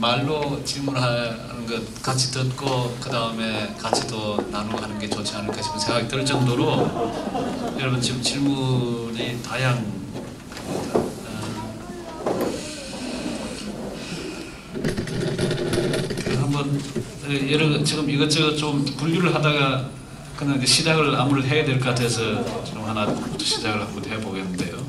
말로 질문하는 것 같이 듣고 그 다음에 같이 또 나누고 하는 게 좋지 않을까 싶은 생각이 들 정도로 여러분 지금 질문이 다양합니다. 한번 지금 이것저것 좀 분류를 하다가 그냥 이제 시작을 아무래도 해야 될 것 같아서 좀 하나부터 시작을 한번 해보겠는데요.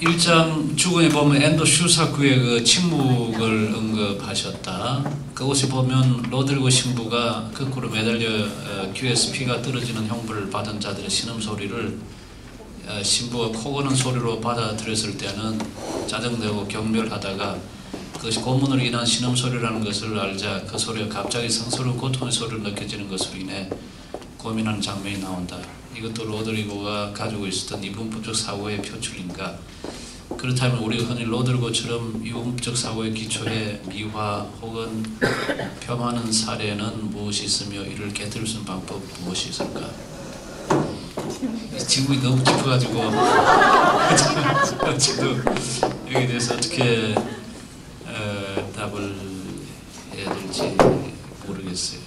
1장 주근에 보면 엔도 슈사쿠의 그 침묵을 언급하셨다. 그곳에 보면 로드리고 신부가 거꾸로 매달려 귀에서 피가 떨어지는 형벌을 받은 자들의 신음소리를 신부가 코 고는 소리로 받아들였을 때는 짜증내고 경멸하다가 그것이 고문으로 인한 신음소리라는 것을 알자 그 소리가 갑자기 성스러운 고통의 소리로 느껴지는 것으로 인해 고민하는 장면이 나온다. 이것도 로드리고가 가지고 있었던 이분법적 사고의 표출인가? 그렇다면 우리가 흔히 로드리고처럼 이분법적 사고의 기초에 미화 혹은 폄하하는 사례는 무엇이 있으며 이를 깨뜨릴 수 있는 방법 무엇이 있을까? 이 질문이 너무 깊어가지고 저도 여기에 대해서 어떻게 답을 해야 될지 모르겠어요.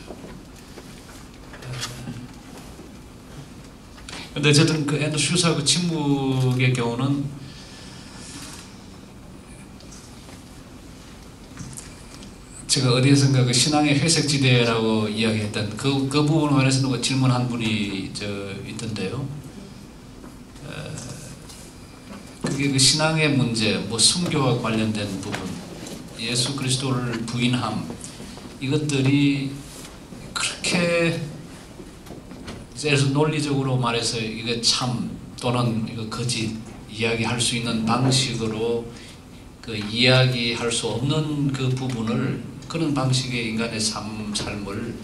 근데 어쨌든 그 엔도 슈사쿠 침묵의 경우는 제가 어디에선가 그 신앙의 회색지대라고 이야기했던 그 부분에 관해서는 질문한 분이 있던데요. 그게 그 신앙의 문제, 뭐 순교와 관련된 부분, 예수 그리스도를 부인함, 이것들이 그렇게 그래서 논리적으로 말해서 이거 참 또는 이거 거짓 이야기할 수 있는 방식으로 그 이야기할 수 없는 그 부분을 그런 방식의 인간의 삶을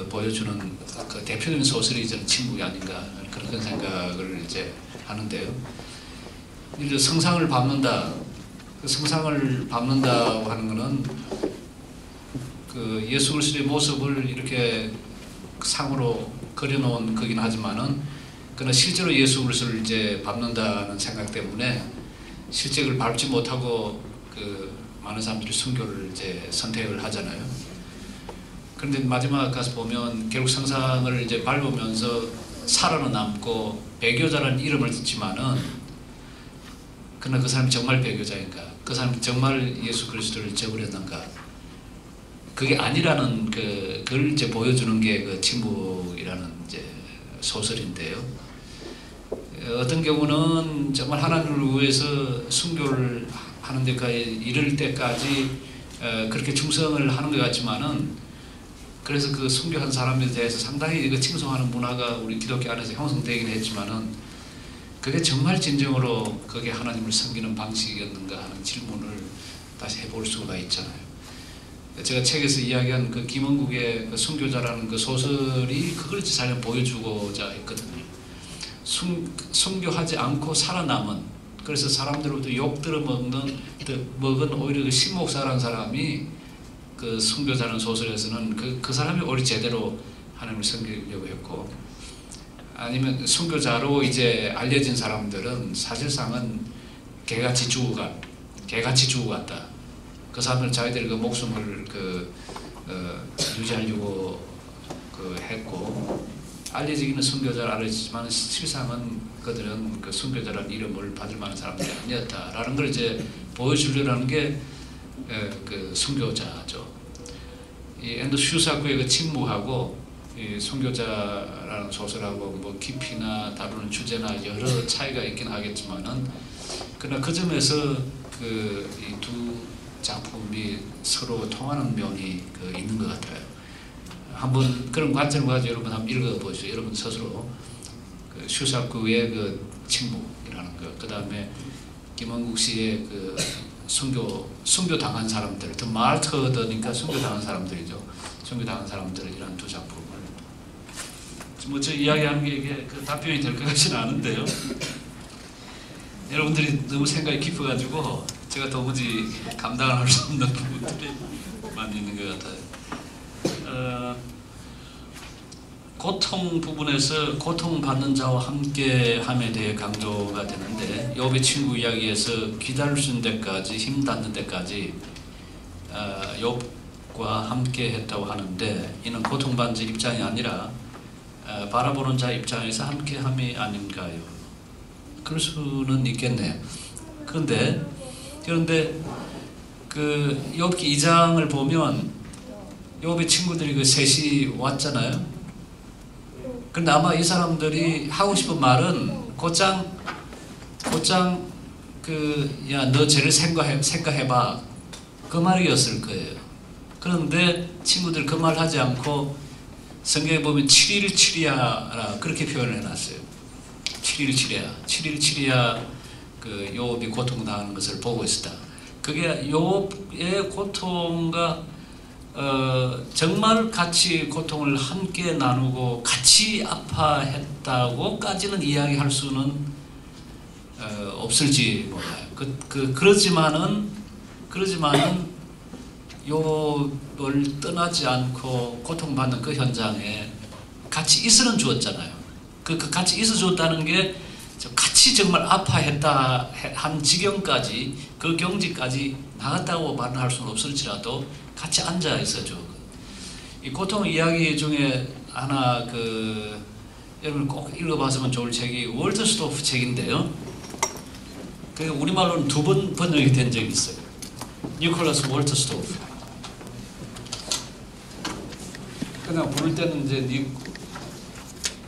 보여주는 그 대표적인 소설이 저는 침묵이 아닌가 그런 생각을 이제 하는데요. 이제 성상을 밟는다. 그 성상을 밟는다고 하는 것은 그 예수 그리스도의 모습을 이렇게 상으로 그려놓은 거긴 하지만은 그러나 실제로 예수 그리스도를 이제 밟는다는 생각 때문에 실제 그걸 밟지 못하고 그 많은 사람들이 순교를 이제 선택을 하잖아요. 그런데 마지막 가서 보면 결국 성상을 이제 밟으면서 살아는 남고 배교자라는 이름을 듣지만은 그러나 그 사람이 정말 배교자인가? 그 사람이 정말 예수 그리스도를 저버렸는가? 그게 아니라는 그걸 이제 보여주는 게 그 침묵이라는 이제 소설인데요. 어떤 경우는 정말 하나님을 위해서 순교를 하는 데까지 이를 때까지 그렇게 충성을 하는 것 같지만은 그래서 그 순교한 사람에 대해서 상당히 그 칭송하는 문화가 우리 기독교 안에서 형성되긴 했지만은 그게 정말 진정으로 그게 하나님을 섬기는 방식이었는가 하는 질문을 다시 해볼 수가 있잖아요. 제가 책에서 이야기한 그 김원국의 그 순교자라는 그 소설이 그걸 잘 보여주고자 했거든요. 순교하지 않고 살아남은, 그래서 사람들로부터 욕 들어먹은 오히려 그 신목사라는 사람이 그 순교자라는 소설에서는 그 사람이 오히려 제대로 하나님을 섬기려고 했고, 아니면 순교자로 이제 알려진 사람들은 사실상은 개같이 죽어갔다. 그 사람들은 자기들 그 목숨을 유지하려고 했고, 알려지기는 순교자를 알려지지만 실상은 그들은 그 순교자라는 이름을 받을 만한 사람들이 아니었다라는 걸 이제 보여주려는 게 그 순교자죠. 이 엔도 슈사쿠의 그 침묵하고 이 순교자라는 소설하고 뭐 깊이나 다루는 주제나 여러 차이가 있긴 하겠지만은, 그러나 그 점에서 그 이 두 작품이 서로 통하는 면이 있는 것 같아요. 한번 그런 관점을 가지고 여러분 한번 읽어보시죠. 여러분 스스로 그 슈사쿠의 그 침묵이라는 것, 그 다음에 김원국 씨의 그 순교 당한 사람들, 더 마르터드니까 순교 당한 사람들이죠. 순교 당한 사람들이라는 두 작품을 뭐 저 이야기하는 게 이게 그 답변이 될 것 같지는 않은데요. 여러분들이 너무 생각이 깊어가지고 제가 도무지 감당을 할 수 없는 부분들이 많이 있는 것 같아요. 고통 부분에서 고통받는 자와 함께함에 대해 강조가 되는데, 욥의 친구 이야기에서 기다릴 수 있는 데까지, 힘 닿는 데까지 욥과 함께했다고 하는데, 이는 고통받는 자 입장이 아니라 바라보는 자 입장에서 함께함이 아닌가요? 그럴 수는 있겠네요. 그런데 그 욥기 2장을 보면 욥의 친구들이 그 셋이 왔잖아요. 근데 아마 이 사람들이 하고 싶은 말은 곧장 야, 너 죄를 생각해봐, 그 말이었을 거예요. 그런데 친구들 그 말 하지 않고 성경에 보면 7일 7야라 그렇게 표현을 해놨어요. 7일 7야 그 욥이 고통당하는 것을 보고 있었다. 그게 욥의 고통과 정말 같이 고통을 함께 나누고 같이 아파했다고까지는 이야기할 수는 없을지 몰라요. 그러지만은 욥을 떠나지 않고 고통받는 그 현장에 같이 있어는 주었잖아요. 그 같이 있어 줬다는 게 같이 정말 아파했다 한 지경까지, 그 경지까지 나갔다고 말할 수는 없을지라도 같이 앉아 있어줘. 이 고통 이야기 중에 하나, 여러분 꼭 읽어봤으면 좋을 책이 월터 스토프 책인데요. 그 우리말로는 2번 번역이 된 적이 있어요. 니콜라스 월터 스토프. 그냥 부를 때는 이제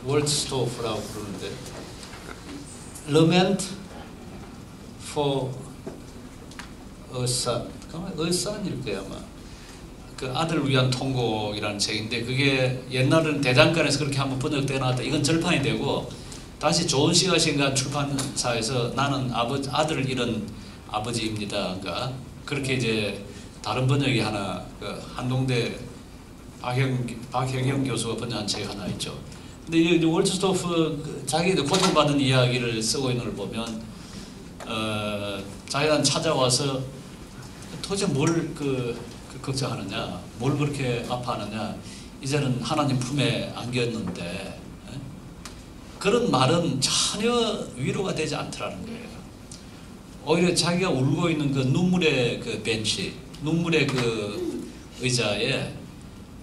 월터 스토프라고 부르는데, Lament for a Son. A Son일 거야 아마. 그 아들을 위한 통곡이라는 책인데, 그게 옛날에는 대장간에서 그렇게 한번 번역돼 놨다. 이건 절판이 되고 다시 좋은 시가신간 출판사에서 나는 아들을 잃은 아버지입니다. 그러니까 그렇게 이제 다른 번역이 하나, 그 한동대 박형영 교수가 번역한 책이 하나 있죠. 근데 이 월터 스토프 자기도 고통받은 이야기를 쓰고 있는 걸 보면 자기가 찾아와서 도대체 뭘 걱정하느냐, 뭘 그렇게 아파하느냐, 이제는 하나님 품에 안겼는데, 그런 말은 전혀 위로가 되지 않더라는 거예요. 오히려 자기가 울고 있는 그 눈물의 그 벤치, 눈물의 그 의자에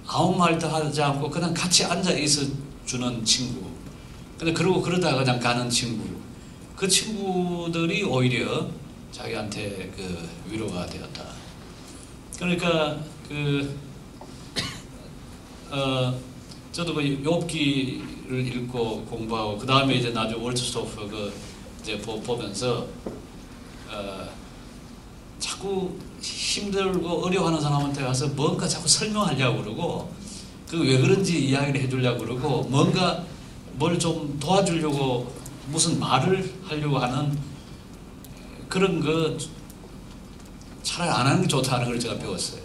아무 말도 하지 않고 그냥 같이 앉아 있어 주는 친구. 근데 그러다가 그냥 가는 친구. 그 친구들이 오히려 자기한테 그 위로가 되었다. 그러니까 저도 그 욥기를 읽고 공부하고 그 다음에 이제 나중에 월터 스토프 이제 보면서 자꾸 힘들고 어려워하는 사람한테 가서 뭔가 자꾸 설명하려고 그러고, 왜 그런지 이야기를 해주려고 그러고, 뭔가 뭘 좀 도와주려고 무슨 말을 하려고 하는 그런 거 차라리 안 하는 게 좋다는 걸 제가 배웠어요.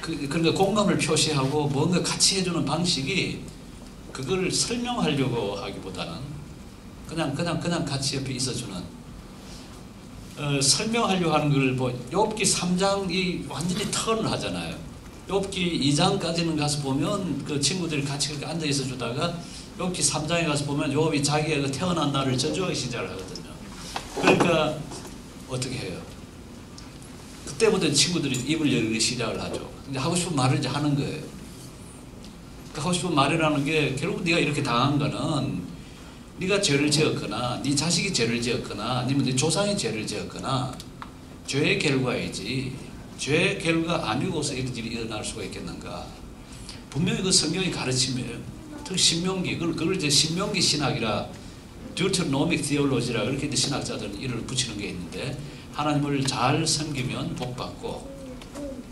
그러니까 공감을 표시하고 뭔가 같이 해주는 방식이, 그걸 설명하려고 하기보다는 그냥 같이 옆에 있어주는, 설명하려고 하는 걸 욥기 3장이 완전히 턴을 하잖아요. 욥기 2장까지는 가서 보면 그 친구들이 같이 그렇게 앉아 있어 주다가 욥기 3장에 가서 보면 욥이 자기가 그 태어난 날을 저주하기 시작을 하거든요. 그러니까 어떻게 해요? 그때부터 친구들이 입을 열기 시작을 하죠. 근데 하고 싶은 말을 이제 하는 거예요. 그 하고 싶은 말이라는 게, 결국 네가 이렇게 당한 거는 네가 죄를 지었거나 네 자식이 죄를 지었거나 아니면 네 조상이 죄를 지었거나 죄의 결과이지, 죄의 결과 아니고서 이런 일이 일어날 수가 있겠는가. 분명히 그 성경이 가르침이에요. 특히 신명기, 그걸 이제 신명기 신학이라, Deuteronomic Theology라 그렇게 이제 신학자들은 이름을 붙이는 게 있는데, 하나님을 잘 섬기면 복 받고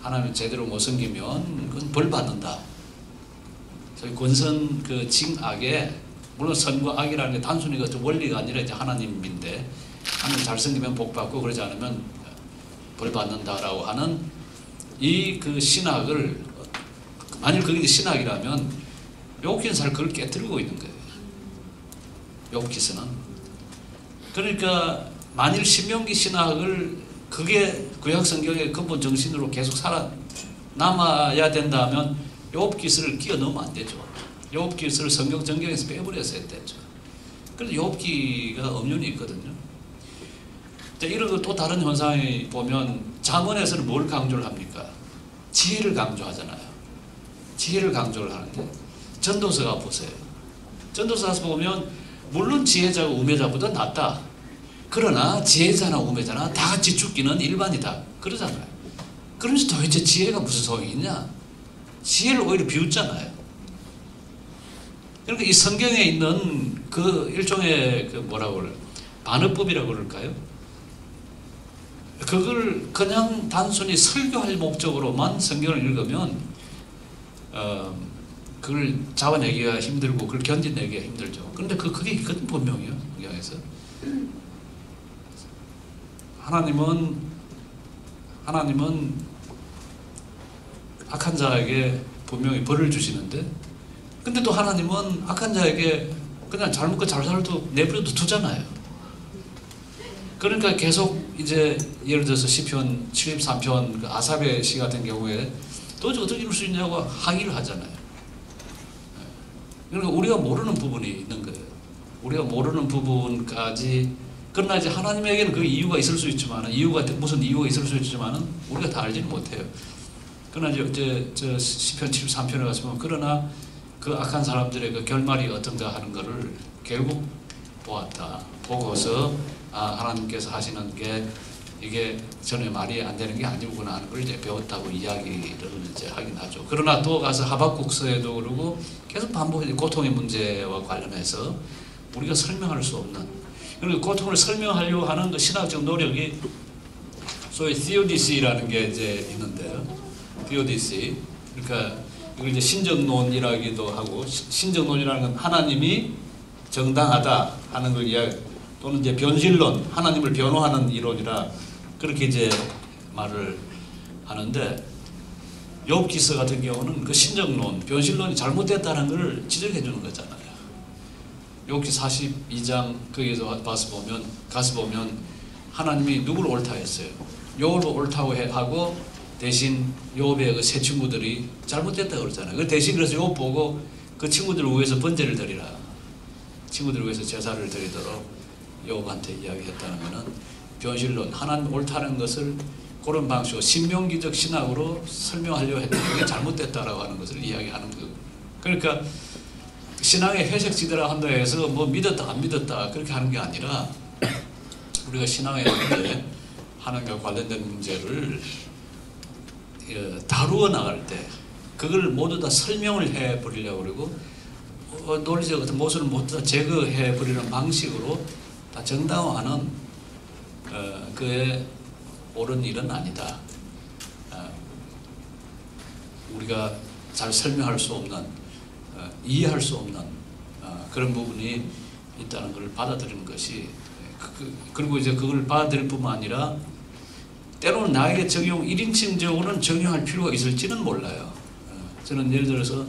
하나님을 제대로 못 섬기면 그건 벌 받는다. 저희 권선 그 징악에, 물론 선과 악이라는 게 단순히 그 원리가 아니라 이제 하나님인데, 하나님 잘 섬기면 복 받고 그러지 않으면 벌 받는다라고 하는 이 그 신학을, 만일 그게 신학이라면 욥기는 그걸 깨뜨리고 있는 거예요. 욥기서는. 그러니까 만일 신명기 신학을, 그게 구약 성경의 근본 정신으로 계속 남아야 된다면 욥기서를 끼워 넣으면 안 되죠. 욥기서를 성경 전경에서 빼버렸어야 되죠. 그래서 욥기가 엄연히 있거든요. 이런 거 또 다른 현상이 보면 잠언에서는 뭘 강조를 합니까? 지혜를 강조하잖아요. 지혜를 강조를 하는데 전도서가 보세요. 전도서에서 보면 물론 지혜자가 우매자보다 낫다. 그러나 지혜자나 우매자나 다 같이 죽기는 일반이다. 그러잖아요. 그러면서 도대체 지혜가 무슨 소용이 있냐? 지혜를 오히려 비웃잖아요. 그러니까 이 성경에 있는 그 일종의 그 뭐라고 그래요? 반어법이라고 그럴까요? 그걸 그냥 단순히 설교할 목적으로만 성경을 읽으면 그걸 잡아내기가 힘들고 그걸 견뎌내기가 힘들죠. 그런데 그게 있거든 분명히요. 성경에서 하나님은 악한 자에게 분명히 벌을 주시는데, 근데 또 하나님은 악한 자에게 그냥 잘 먹고 잘 살도 내버려도 두잖아요. 그러니까 계속 이제 예를 들어서 시편 73편 그 아삽의 시 같은 경우에 도대체 어떻게 이룰 수 있냐고 항의를 하잖아요. 그러니까 우리가 모르는 부분이 있는 거예요. 우리가 모르는 부분까지. 그러나 이제 하나님에게는 그 이유가 있을 수 있지만, 무슨 이유가 있을 수 있지만은 우리가 다 알지는 못해요. 그러나 이제 저 시편 73편에 가서 보면, 그러나 그 악한 사람들의 그 결말이 어떤가 하는 것을 결국 보았다. 보고서 하나님께서 하시는 게 이게 전에 말이 안 되는 게 아니구나 하는 걸 이제 배웠다고 이야기를 이제 하긴 하죠. 그러나 또 가서 하박국서에도 그러고 계속 반복해서 고통의 문제와 관련해서 우리가 설명할 수 없는, 그리고 고통을 설명하려고 하는 그 신학적 노력이 소위 theodicy라는 게 이제 있는데요. theodicy. 그러니까 이걸 이제 신정론이라기도 하고, 신정론이라는 건 하나님이 정당하다 하는 걸 이야기, 또는 이제 변실론, 하나님을 변호하는 이론이라 그렇게 이제 말을 하는데, 욥기서 같은 경우는 그 신정론, 변실론이 잘못됐다는 걸 지적해 주는 거잖아요. 욥기 42장 거기에서 가서 보면 하나님이 누구를 옳다 했어요. 욥을 옳다고 하고 대신 욥의 그 세 친구들이 잘못됐다고 그러잖아요. 그 대신 그래서 욥 보고 그 친구들을 위해서 번제를 드리라. 친구들을 위해서 제사를 드리도록 욥한테 이야기했다는 것은 변실론, 하나님 옳다는 것을 그런 방식으로 신명기적 신학으로 설명하려고 했는데 그게 잘못됐다라고 하는 것을 이야기하는 거예요. 그러니까 신앙의 회색지대라 한다 해서 뭐 믿었다 안 믿었다 그렇게 하는 게 아니라, 우리가 신앙의 문제, 하나님과 관련된 문제를 다루어 나갈 때 그걸 모두 다 설명을 해버리려고 그러고 논리적 어떤 모순을 모두 다 제거해버리는 방식으로 다 정당화하는 그의 옳은 일은 아니다. 우리가 잘 설명할 수 없는, 이해할 수 없는 그런 부분이 있다는 것을 받아들이는 것이, 그리고 이제 그걸 받아들일 뿐만 아니라 때로는 나에게 1인칭적으로는 적용할 필요가 있을지는 몰라요. 저는 예를 들어서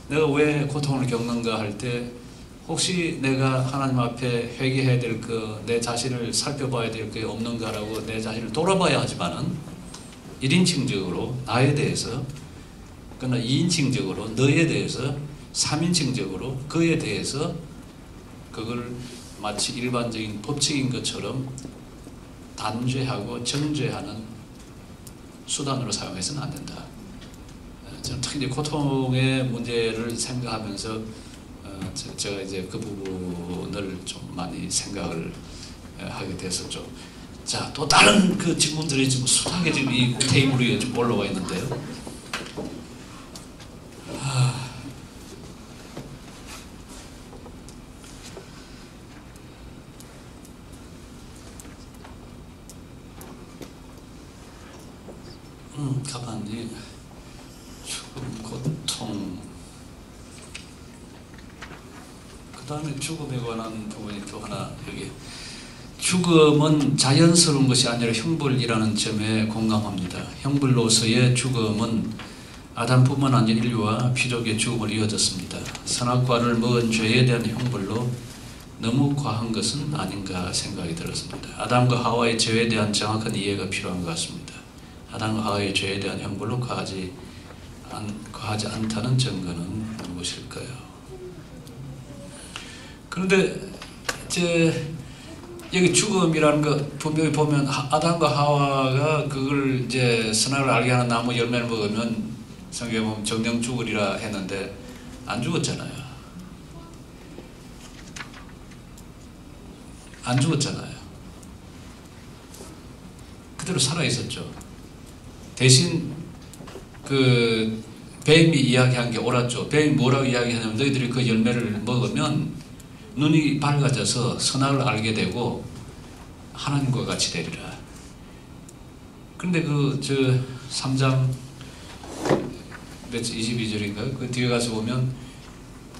내가 왜 고통을 겪는가 할 때 혹시 내가 하나님 앞에 회개해야 될 거, 내 자신을 살펴봐야 될 게 없는가라고 내 자신을 돌아봐야 하지만은 1인칭적으로 나에 대해서, 그러나 2인칭적으로 너에 대해서, 3인칭적으로 그에 대해서 그걸 마치 일반적인 법칙인 것처럼 단죄하고 정죄하는 수단으로 사용해서는 안 된다. 저는 특히 고통의 문제를 생각하면서 제가 이제 그 부분을 좀 많이 생각을 하게 됐었죠. 자, 또 다른 그 질문들이 지금 숱하게 지금 이 테이블 위에 좀 올라와 있는데요. 가만히 죽음, 고통, 그 다음에 죽음에 관한 부분이 또 하나, 여기 죽음은 자연스러운 것이 아니라 형벌이라는 점에 공감합니다. 형벌로서의 죽음은 아담뿐만 아니라 인류와 피족의 죽음을 이어졌습니다. 선악과를 먹은 죄에 대한 형벌로 너무 과한 것은 아닌가 생각이 들었습니다. 아담과 하와의 죄에 대한 정확한 이해가 필요한 것 같습니다. 아담과 하와의 죄에 대한 형벌로 과하지 거하지 않다는 증거는 무엇일까요? 그런데 이제 여기 죽음이라는 거 분명히 보면 아담과 하와가 그걸 이제 선악을 알게 하는 나무 열매를 먹으면 성경에 보면 정령 죽으리라 했는데 안 죽었잖아요. 안 죽었잖아요. 그대로 살아 있었죠. 대신 그 뱀이 이야기한 게 옳았죠. 뱀이 뭐라고 이야기하냐면 너희들이 그 열매를 먹으면 눈이 밝아져서 선악을 알게 되고 하나님과 같이 되리라. 그런데 그 3장 22절인가요? 그 뒤에 가서 보면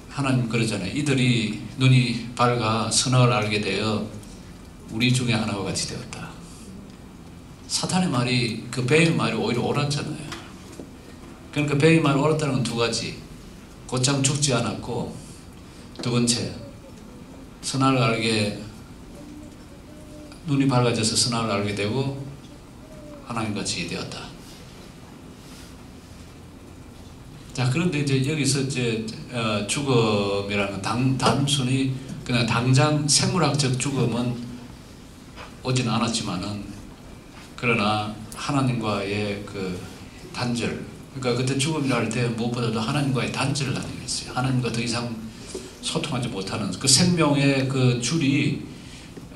하나님 그러잖아요. 이들이 눈이 밝아 선악을 알게 되어 우리 중에 하나와 같이 되었다. 사탄의 말이, 그 뱀의 말이 오히려 옳았잖아요. 그러니까 뱀의 말이 옳았다는 건 두 가지. 곧장 죽지 않았고, 두 번째, 선악을 알게, 눈이 밝아져서 선악을 알게 되고 하나님같이 되었다. 자, 그런데 이제 여기서 이제 죽음이라는 건 단순히 그냥 당장 생물학적 죽음은 오지는 않았지만은, 그러나 하나님과의 그 단절, 그러니까 그때 죽음이라 할 때 무엇보다도 하나님과의 단절을 하는 게 있어요. 하나님과 더 이상 소통하지 못하는 그 생명의 그 줄이,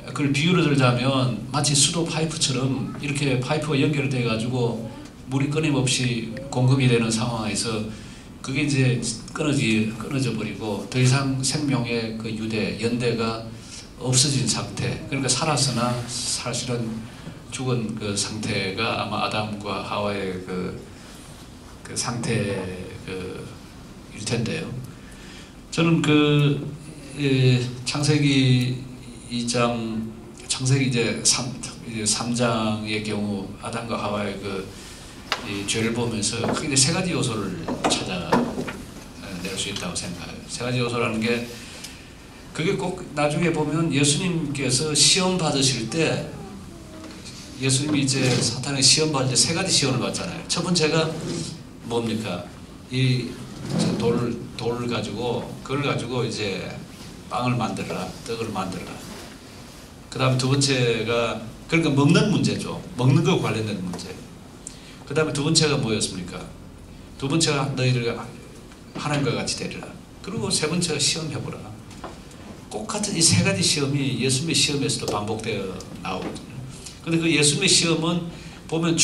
그걸 비유로 들자면 마치 수도 파이프처럼 이렇게 파이프가 연결돼 가지고 물이 끊임없이 공급이 되는 상황에서 그게 이제 끊어져 버리고 더 이상 생명의 그 연대가 없어진 상태. 그러니까 살았으나 사실은 죽은 그 상태가 아마 아담과 하와의 그 상태일 텐데요. 저는 창세기 2장, 창세기 이제 3장의 경우 아담과 하와의 이 죄를 보면서 크게 세 가지 요소를 찾아낼 수 있다고 생각해요. 세 가지 요소라는 게, 그게 꼭 나중에 보면 예수님께서 시험 받으실 때, 예수님이 이제 사탄의 시험 받을 때 세 가지 시험을 받잖아요. 첫 번째가 뭡니까? 이 돌을 가지고, 그걸 가지고 이제 빵을 만들어라, 떡을 만들어라. 그 다음에 두 번째가, 그러니까 먹는 문제죠. 먹는 거 관련된 문제. 그 다음에 두 번째가 뭐였습니까? 두 번째가 너희들 하나님과 같이 되리라. 그리고 세 번째가 시험해보라. 꼭 같은 이 세 가지 시험이 예수님의 시험에서도 반복되어 나오거든요. 근데 그 예수님의 시험은 보면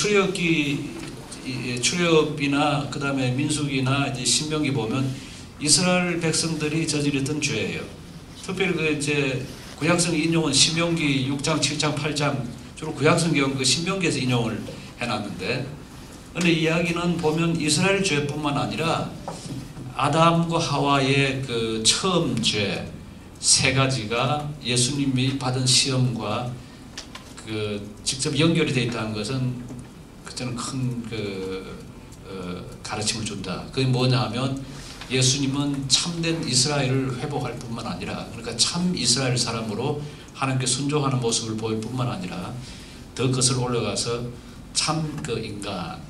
출애굽이나 그 다음에 민수기나 이제 신명기 보면 이스라엘 백성들이 저질렀던 죄예요. 특별히 그 이제 구약성 인용은 신명기 6장, 7장, 8장, 주로 구약성경 그 신명기에서 인용을 해놨는데, 근데 이야기는 보면 이스라엘 죄뿐만 아니라 아담과 하와의 그 처음 죄 세 가지가 예수님이 받은 시험과 직접 연결이 되어 있다는 것은 저는 큰 가르침을 준다. 그게 뭐냐 하면 예수님은 참된 이스라엘을 회복할 뿐만 아니라, 그러니까 참 이스라엘 사람으로 하나님께 순종하는 모습을 보일 뿐만 아니라 더 거슬러 올라가서 참 그 인간,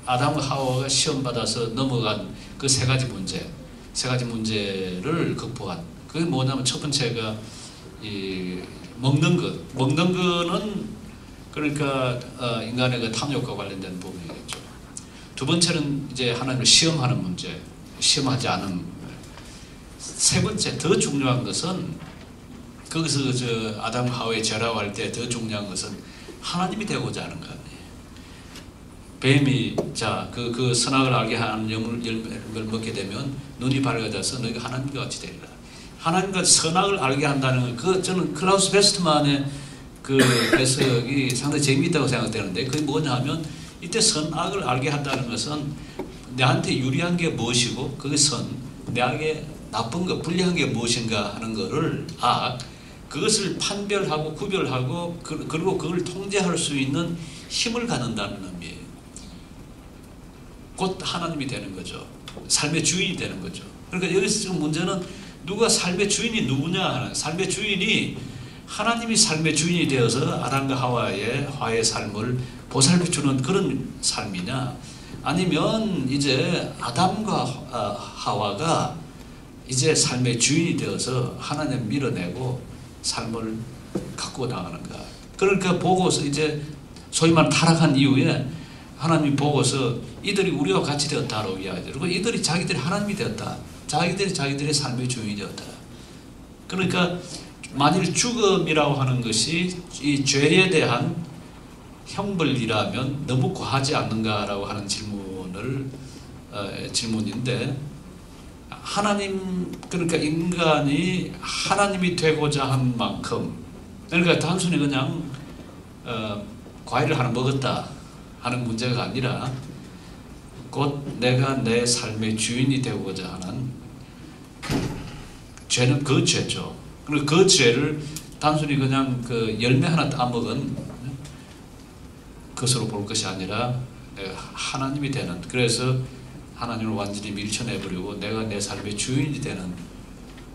아담과 하와가 시험 받아서 넘어간 그 세 가지 문제를 극복한. 그게 뭐냐면 첫 번째가 먹는 것. 먹는 거는 그러니까 인간의 그 탐욕과 관련된 부분이겠죠. 두 번째는 이제 하나님을 시험하는 문제, 시험하지 않은. 세 번째, 더 중요한 것은, 거기서 아담 하와의 죄라고 할 때 더 중요한 것은 하나님이 되고자 하는 것 아니에요. 뱀이 그 선악을 알게 하는 열매를 먹게 되면 눈이 밝아져서 너희가 하나님과 같이 되리라. 하나님과 선악을 알게 한다는 건, 저는 클라우스 베스트만의 그 해석이 상당히 재미있다고 생각되는데, 그게 뭐냐 하면 이때 선악을 알게 한다는 것은 내한테 유리한 게 무엇이고 그게 선, 내에게 나쁜 거, 불리한 게 무엇인가 하는 거를 그것을 판별하고 구별하고 그리고 그걸 통제할 수 있는 힘을 갖는다는 의미예요. 곧 하나님이 되는 거죠. 삶의 주인이 되는 거죠. 그러니까 여기서 지금 문제는 누가 삶의 주인이 누구냐, 삶의 주인이 하나님이 삶의 주인이 되어서 아담과 하와의 삶을 보살펴주는 그런 삶이냐, 아니면 이제 아담과 하와가 이제 삶의 주인이 되어서 하나님 밀어내고 삶을 갖고 나가는가. 그러니까 보고서 이제 소위 말 타락한 이후에 하나님이 보고서 이들이 우리와 같이 되었다라고 이야기해요. 그리고 이들이 자기들이 하나님이 되었다. 자기들이 자기들의 삶의 주인이 되었다. 그러니까 만일 죽음이라고 하는 것이 이 죄에 대한 형벌이라면 너무 과하지 않는가라고 하는 질문인데, 하나님, 그러니까 인간이 하나님이 되고자 한 만큼, 그러니까 단순히 그냥 과일을 하나 먹었다 하는 문제가 아니라 곧 내가 내 삶의 주인이 되고자 하는 죄는 그 죄죠. 그리고 그 죄를 단순히 그냥 그 열매 하나 따먹은 것으로 볼 것이 아니라 내가 하나님이 되는, 그래서 하나님을 완전히 밀쳐내버리고 내가 내 삶의 주인이 되는,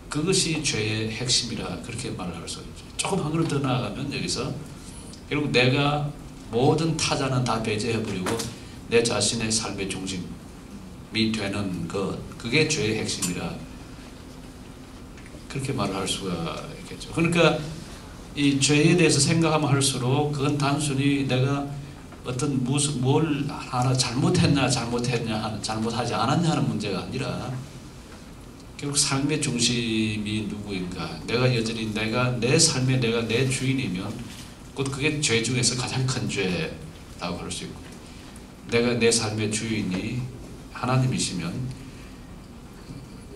그것이 죄의 핵심이라 그렇게 말을 할 수 있죠. 조금 한 걸음 더 나아가면 여기서 결국 내가 모든 타자는 다 배제해버리고 내 자신의 삶의 중심이 되는 것, 그게 죄의 핵심이라 그렇게 말을 할 수가 있겠죠. 그러니까 이 죄에 대해서 생각하면 할수록 그건 단순히 내가 어떤 뭘 하나 잘못하지 않았냐 하는 문제가 아니라 결국 삶의 중심이 누구인가, 내가 여전히 내 삶에 내가 내 주인이면 곧 그게 죄 중에서 가장 큰 죄라고 할 수 있고, 내가 내 삶의 주인이 하나님이시면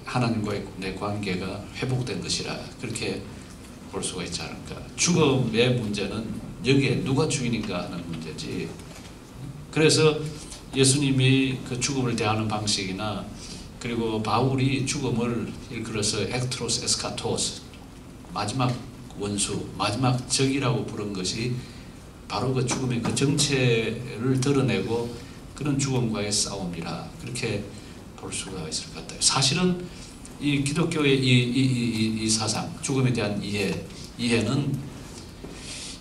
하나님과의 내 관계가 회복된 것이라 그렇게 볼 수가 있지 않을까. 죽음의 문제는 여기에 누가 주인인가 하는 문제지. 그래서 예수님이 그 죽음을 대하는 방식이나, 그리고 바울이 죽음을 일컬어서 엑트로스 에스카토스, 마지막 원수, 마지막 적이라고 부른 것이 바로 그 죽음의 그 정체를 드러내고 그런 죽음과의 싸움이라 그렇게 볼 수가 있을 것 같아요. 사실은 이 기독교의 이 사상, 죽음에 대한 이해는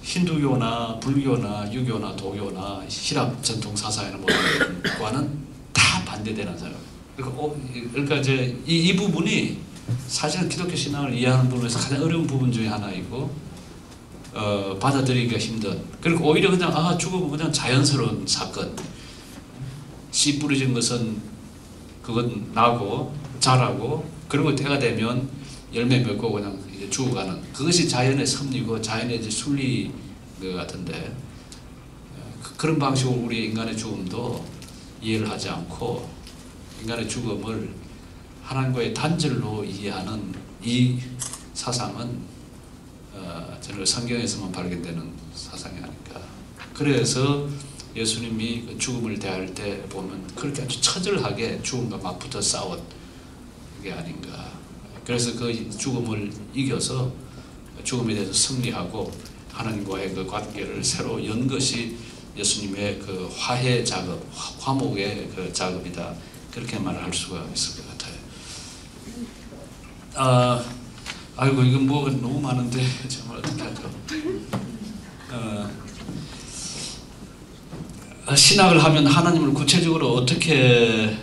힌두교나 불교나 유교나 도교나 시랍 전통 사상이나 뭐과는 다 반대되는 사람. 그러니까 이제 이 부분이 사실은 기독교 신앙을 이해하는 부분에서 가장 어려운 부분 중에 하나이고, 받아들이기가 힘든. 그리고 오히려 그냥 죽음은 그냥 자연스러운 사건. 씨 뿌려진 것은 그건 나고 자라고, 그리고 때가 되면 열매 맺고 그냥 이제 죽어가는, 그것이 자연의 섭리고 자연의 이제 순리인 것 같은데, 그런 방식으로 우리 인간의 죽음도 이해를 하지 않고 인간의 죽음을 하나님과의 단절로 이해하는 이 사상은 저는 성경에서만 발견되는 사상이 아닐까. 그래서 예수님이 그 죽음을 대할 때 보면 그렇게 아주 처절하게 죽음과 막 붙어 싸운 게 아닌가. 그래서 그 죽음을 이겨서 죽음에 대해서 승리하고 하나님과의 그 관계를 새로 연 것이 예수님의 그 화해 작업, 화목의 그 작업이다. 그렇게 말할 수가 있을 것 같아요. 아이고, 이건 뭐가 너무 많은데 정말 어떻게 하죠? 신학을 하면 하나님을 구체적으로 어떻게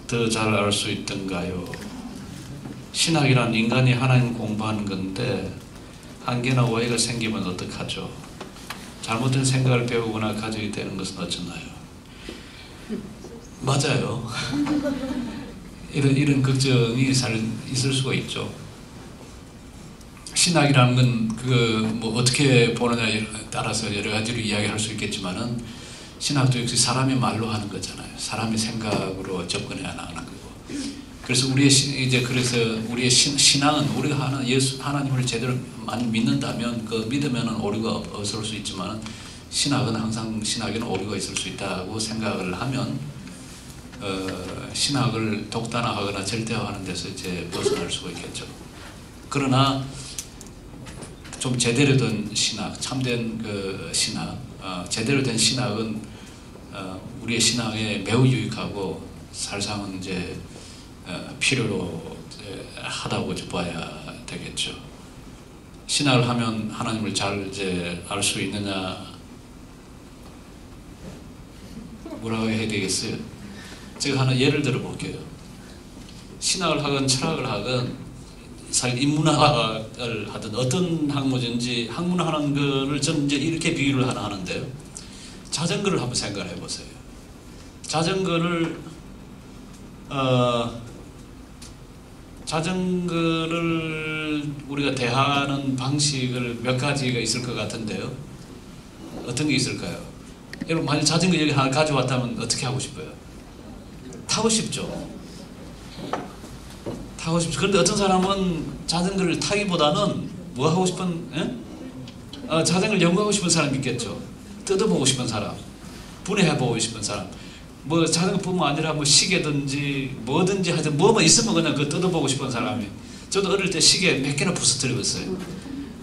더 잘 알 수 있던가요? 신학이란 인간이 하나님을 공부하는 건데 한계나 오해가 생기면 어떡하죠? 잘못된 생각을 배우거나 가지게 되는 것은 어쩌나요? 맞아요. 이런 걱정이 잘 있을 수가 있죠. 신학이라는 건 뭐 어떻게 보느냐에 따라서 여러 가지로 이야기할 수 있겠지만은, 신학도 역시 사람의 말로 하는 거잖아요. 사람의 생각으로 접근해야 나가는 거고. 그래서 우리의 신앙은 우리가 하나님을 제대로 많이 믿는다면 그 믿으면은 오류가 없을 수 있지만, 신학은 항상 신학에는 오류가 있을 수 있다고 생각을 하면 신학을 독단화하거나 절대화하는 데서 이제 벗어날 수가 있겠죠. 그러나 좀 제대로 된 신학, 참된 그 신학, 제대로 된 신학은 우리의 신앙에 매우 유익하고 사실상은 이제 필요로 하다고 봐야 되겠죠. 신학을 하면 하나님을 잘 이제 알 수 있느냐? 뭐라고 해야 되겠어요? 제가 하나 예를 들어 볼게요. 신학을 하건 철학을 하건 사실 인문학을 하든 어떤 학문인지 학문하는 거를 저는 이제 이렇게 비유를 하나 하는데요. 자전거를 한번 생각을 해보세요. 자전거를 우리가 대하는 방식을 몇 가지가 있을 것 같은데요. 어떤 게 있을까요? 여러분 만약 자전거 여기 하나 가져왔다면 어떻게 하고 싶어요? 타고 싶죠. 타고 싶죠. 그런데 어떤 사람은 자전거를 타기보다는 뭐 하고 싶은, 자전거를 연구하고 싶은 사람이 있겠죠. 뜯어보고 싶은 사람, 분해해보고 싶은 사람. 뭐 자전거뿐만 아니라 뭐 시계든지 뭐든지 하여튼 뭐만 있으면 그냥 그거 뜯어보고 싶은 사람이. 저도 어릴 때 시계 몇 개나 부서뜨리고 있어요.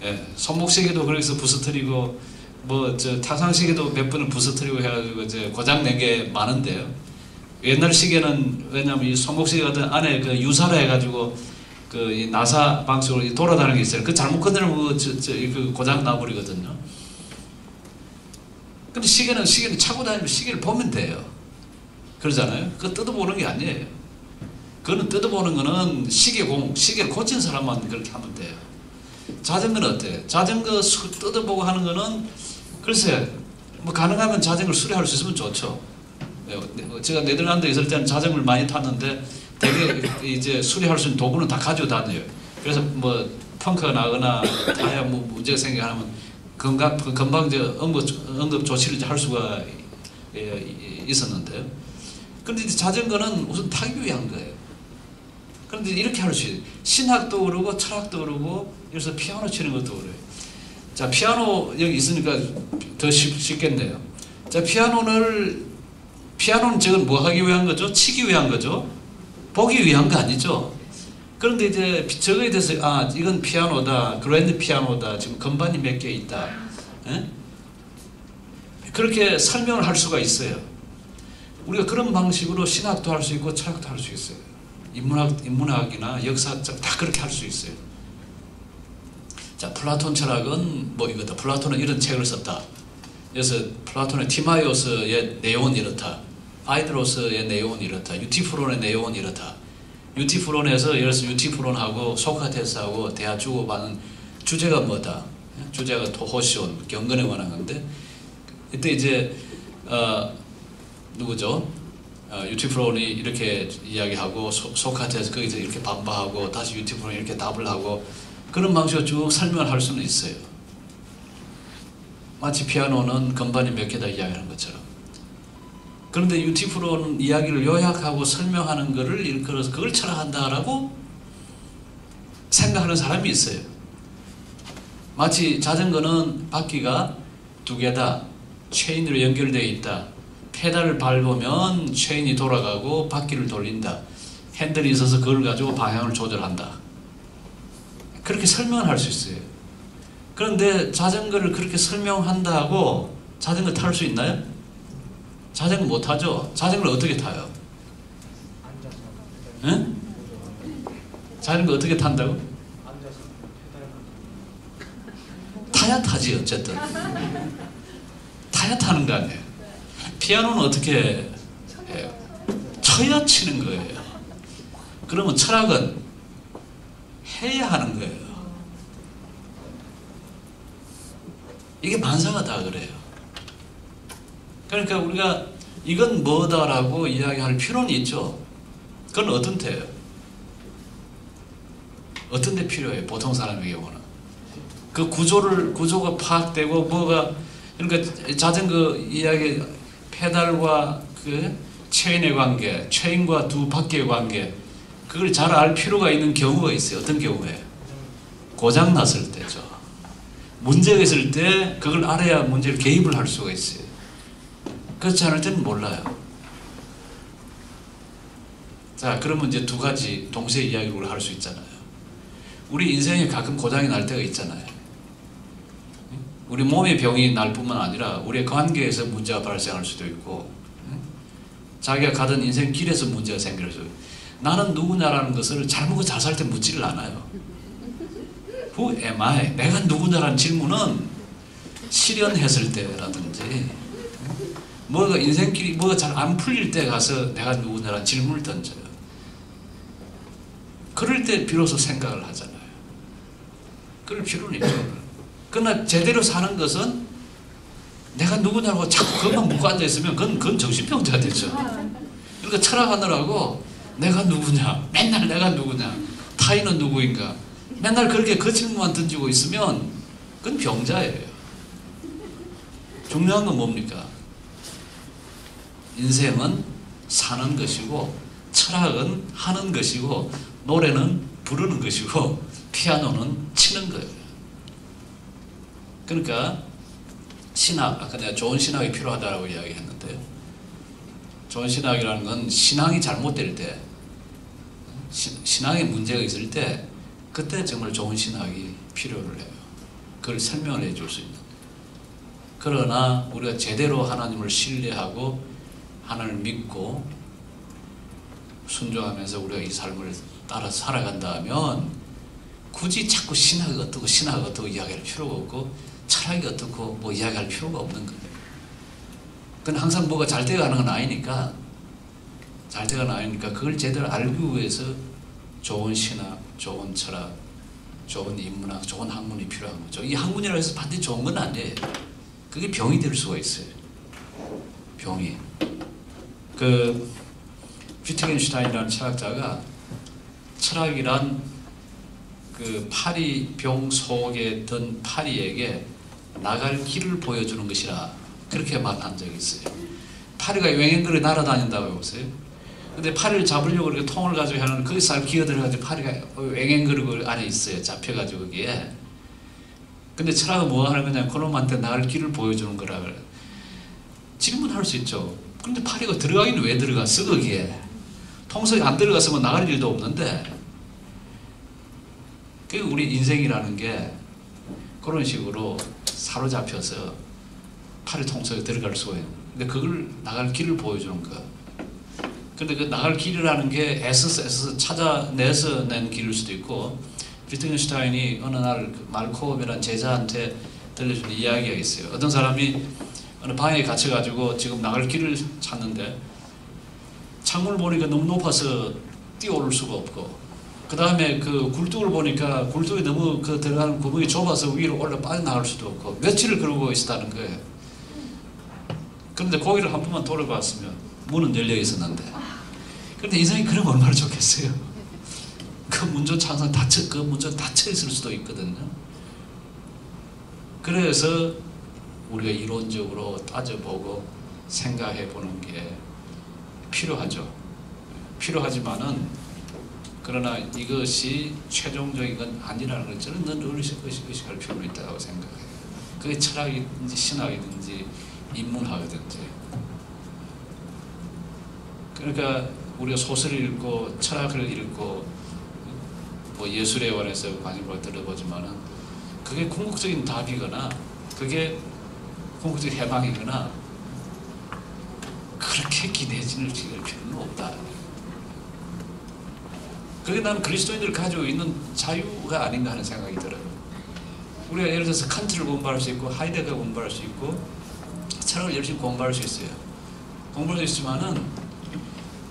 예, 손목시계도 그래서 부서뜨리고 뭐 저 타상시계도 몇 번을 부서뜨리고 해가지고 이제 고장 낸 게 많은데요. 옛날 시계는 왜냐면 이 손목시계 같은 안에 그 유사라 해가지고 그 이 나사 방식으로 돌아다니는 게 있어요. 그 잘못 건드리면 그 고장 나버리거든요. 근데 시계는 차고 다니면 시계를 보면 돼요. 그러잖아요. 그거 뜯어보는 게 아니에요. 그거는 뜯어보는 거는 시계를 고친 사람만 그렇게 하면 돼요. 자전거는 어때요? 자전거 뜯어보고 하는 거는 글쎄 뭐 가능하면 자전거를 수리할 수 있으면 좋죠. 제가 네덜란드에 있을 때는 자전거를 많이 탔는데 되게 이제 수리할 수 있는 도구는 다 가지고 다녀요. 그래서 뭐 펑크가 나거나 타이어 뭐 문제가 생기면 금방 응급 조치를 할 수가 있었는데요. 그런데 자전거는 우선 타기 위한 거예요. 그런데 이렇게 할 수 있어요. 신학도 그러고 철학도 그러고 그래서 피아노 치는 것도 그래요. 자, 피아노 여기 있으니까 더 쉽겠네요. 자, 피아노는 지금 뭐 하기 위한 거죠? 치기 위한 거죠? 보기 위한 거 아니죠? 그런데 이제 저거에 대해서 이건 피아노다, 그랜드 피아노다, 지금 건반이 몇 개 있다. 에? 그렇게 설명을 할 수가 있어요. 우리가 그런 방식으로 신학도 할 수 있고 철학도 할 수 있어요. 인문학이나 역사적 다 그렇게 할 수 있어요. 자, 플라톤 철학은 뭐 이거다. 플라톤은 이런 책을 썼다. 그래서 플라톤의 티마이오스의 내용은 이렇다. 파이드로스의 내용은 이렇다. 유티프론의 내용은 이렇다. 유티프론에서 예를 들어서 유티프론하고 소크라테스하고 대화 주고받는 주제가 뭐다. 주제가 토호시온, 경건에 관한 건데 이때 이제 누구죠? 유티프론이 이렇게 이야기하고 소크라테스 거기서 이렇게 반박하고 다시 유티프론이 이렇게 답을 하고 그런 방식으로 쭉 설명을 할 수는 있어요. 마치 피아노는 건반이 몇 개다 이야기하는 것처럼. 그런데 유티프론 이야기를 요약하고 설명하는 것을 일컬어서 그걸 철학한다라고 생각하는 사람이 있어요. 마치 자전거는 바퀴가 두 개다. 체인으로 연결되어 있다. 페달을 밟으면 체인이 돌아가고 바퀴를 돌린다. 핸들이 있어서 그걸 가지고 방향을 조절한다. 그렇게 설명을 할 수 있어요. 그런데 자전거를 그렇게 설명한다고 자전거 탈 수 있나요? 자전거 못 타죠? 자전거를 어떻게 타요? 응? 자전거 어떻게 탄다고? 타야 타지 어쨌든. 타야 타는 거 아니에요. 피아노는 어떻게 해요? 쳐야 치는 거예요. 그러면 철학은 해야 하는 거예요. 이게 만사가 다 그래요. 그러니까 우리가 이건 뭐다라고 이야기할 필요는 있죠. 그건 어떤 데예요? 어떤 데 필요해요? 보통 사람의 경우는. 그 구조가 파악되고 뭐가 그러니까 자전거 이야기 페달과 그 체인의 관계, 체인과 두 바퀴의 관계 그걸 잘 알 필요가 있는 경우가 있어요. 어떤 경우에? 고장 났을 때죠. 문제가 있을 때 그걸 알아야 문제를 개입을 할 수가 있어요. 그렇지 않을 때는 몰라요. 자, 그러면 이제 두 가지 동시에 이야기를 할 수 있잖아요. 우리 인생에 가끔 고장이 날 때가 있잖아요. 우리 몸의 병이 날 뿐만 아니라 우리의 관계에서 문제가 발생할 수도 있고 자기가 가던 인생 길에서 문제가 생길 수도 있고 나는 누구냐라는 것을 잘 먹고 잘 살 때 묻지를 않아요. Who am I? 내가 누구냐라는 질문은 실연했을 때라든지 뭐가 인생길이 뭐가 잘 안 풀릴 때 가서 내가 누구냐라는 질문을 던져요. 그럴 때 비로소 생각을 하잖아요. 그럴 필요는 있죠. 그러나 제대로 사는 것은 내가 누구냐고 자꾸 그것만 묻고 앉아있으면 그건 정신병자가 되죠. 그러니까 철학하느라고 내가 누구냐, 맨날 내가 누구냐, 타인은 누구인가, 맨날 그렇게 그 질문만 던지고 있으면 그건 병자예요. 중요한 건 뭡니까? 인생은 사는 것이고, 철학은 하는 것이고, 노래는 부르는 것이고, 피아노는 치는 거예요. 그러니까 신학, 아까 내가 좋은 신학이 필요하다고 이야기했는데요. 좋은 신학이라는 건 신앙이 잘못될 때, 신앙에 문제가 있을 때 그때 정말 좋은 신학이 필요를 해요. 그걸 설명을 해줄 수 있는. 그러나 우리가 제대로 하나님을 신뢰하고 하나님을 믿고 순종하면서 우리가 이 삶을 따라 살아간다면 굳이 자꾸 신학이 어떻고 이야기할 필요가 없고 철학이 어떻고 뭐 이야기할 필요가 없는 거예요. 그건 항상 뭐가 잘 돼가는 건 아니니까 그걸 제대로 알기 위해서 좋은 신학, 좋은 철학, 좋은 인문학, 좋은 학문이 필요한 거죠. 이 학문이라고 해서 반드시 좋은 건 아니에요. 그게 병이 될 수가 있어요. 병이. 위트겐슈타인이라는 철학자가 철학이란 그 파리병 속에 든 파리에게 나갈 길을 보여주는 것이라 그렇게 말한 적이 있어요. 파리가 웽앵글에 날아다닌다고 해보세요. 근데 파리를 잡으려고 이렇게 통을 가지고 하는 거기서 기어들어가지고 파리가 웽앵글 안에 있어요. 잡혀가지고 거기에. 근데 철학은 뭐 하는 거냐? 그놈한테 나갈 길을 보여주는 거라 그래. 질문할 수 있죠. 근데 파리가 들어가긴 왜 들어갔어 거기에? 통속에 안 들어갔으면 나갈 일도 없는데. 그 우리 인생이라는 게 그런 식으로 사로잡혀서 파리 통속에 들어갈 수가 있는. 근데 그걸 나갈 길을 보여주는 거. 근데 그 나갈 길이라는 게 애써서 찾아내서 낸 길일 수도 있고, 위트겐슈타인이 어느 날 말코움이라는 제자한테 들려준 이야기가 있어요. 어떤 사람이 어느 방에 갇혀가지고 지금 나갈 길을 찾는데 창문을 보니까 너무 높아서 뛰어오를 수가 없고, 그 다음에 그 굴뚝을 보니까 굴뚝이 너무 그 들어가는 구멍이 좁아서 위로 올라 빠져나갈 수도 없고, 며칠을 그러고 있었다는 거예요. 그런데 거기를 한 번만 돌아봤으면 문은 열려 있었는데, 그런데 인생이 그러면 얼마나 좋겠어요. 그 문조차 항상 닫혀 있을 수도 있거든요. 그래서 우리가 이론적으로 따져보고 생각해보는 게 필요하죠. 필요하지만은 그러나 이것이 최종적인 건 아니라는 걸 저는 늘 의식할 필요가 있다고 생각해요. 그게 철학이든지 신학이든지 인문학이든지. 그러니까 우리가 소설을 읽고 철학을 읽고 뭐 예술에 관해서 관심을 들어보지만은 그게 궁극적인 답이거나 그게 궁극적인 해방이거나 그렇게 기대해지는 필요는 없다. 그게 나는 그리스도인들이 가지고 있는 자유가 아닌가 하는 생각이 들어요. 우리가 예를 들어서 칸트를 공부할 수 있고 하이데거 공부할 수 있고 철학을 열심히 공부할 수 있어요. 공부할 수 있지만은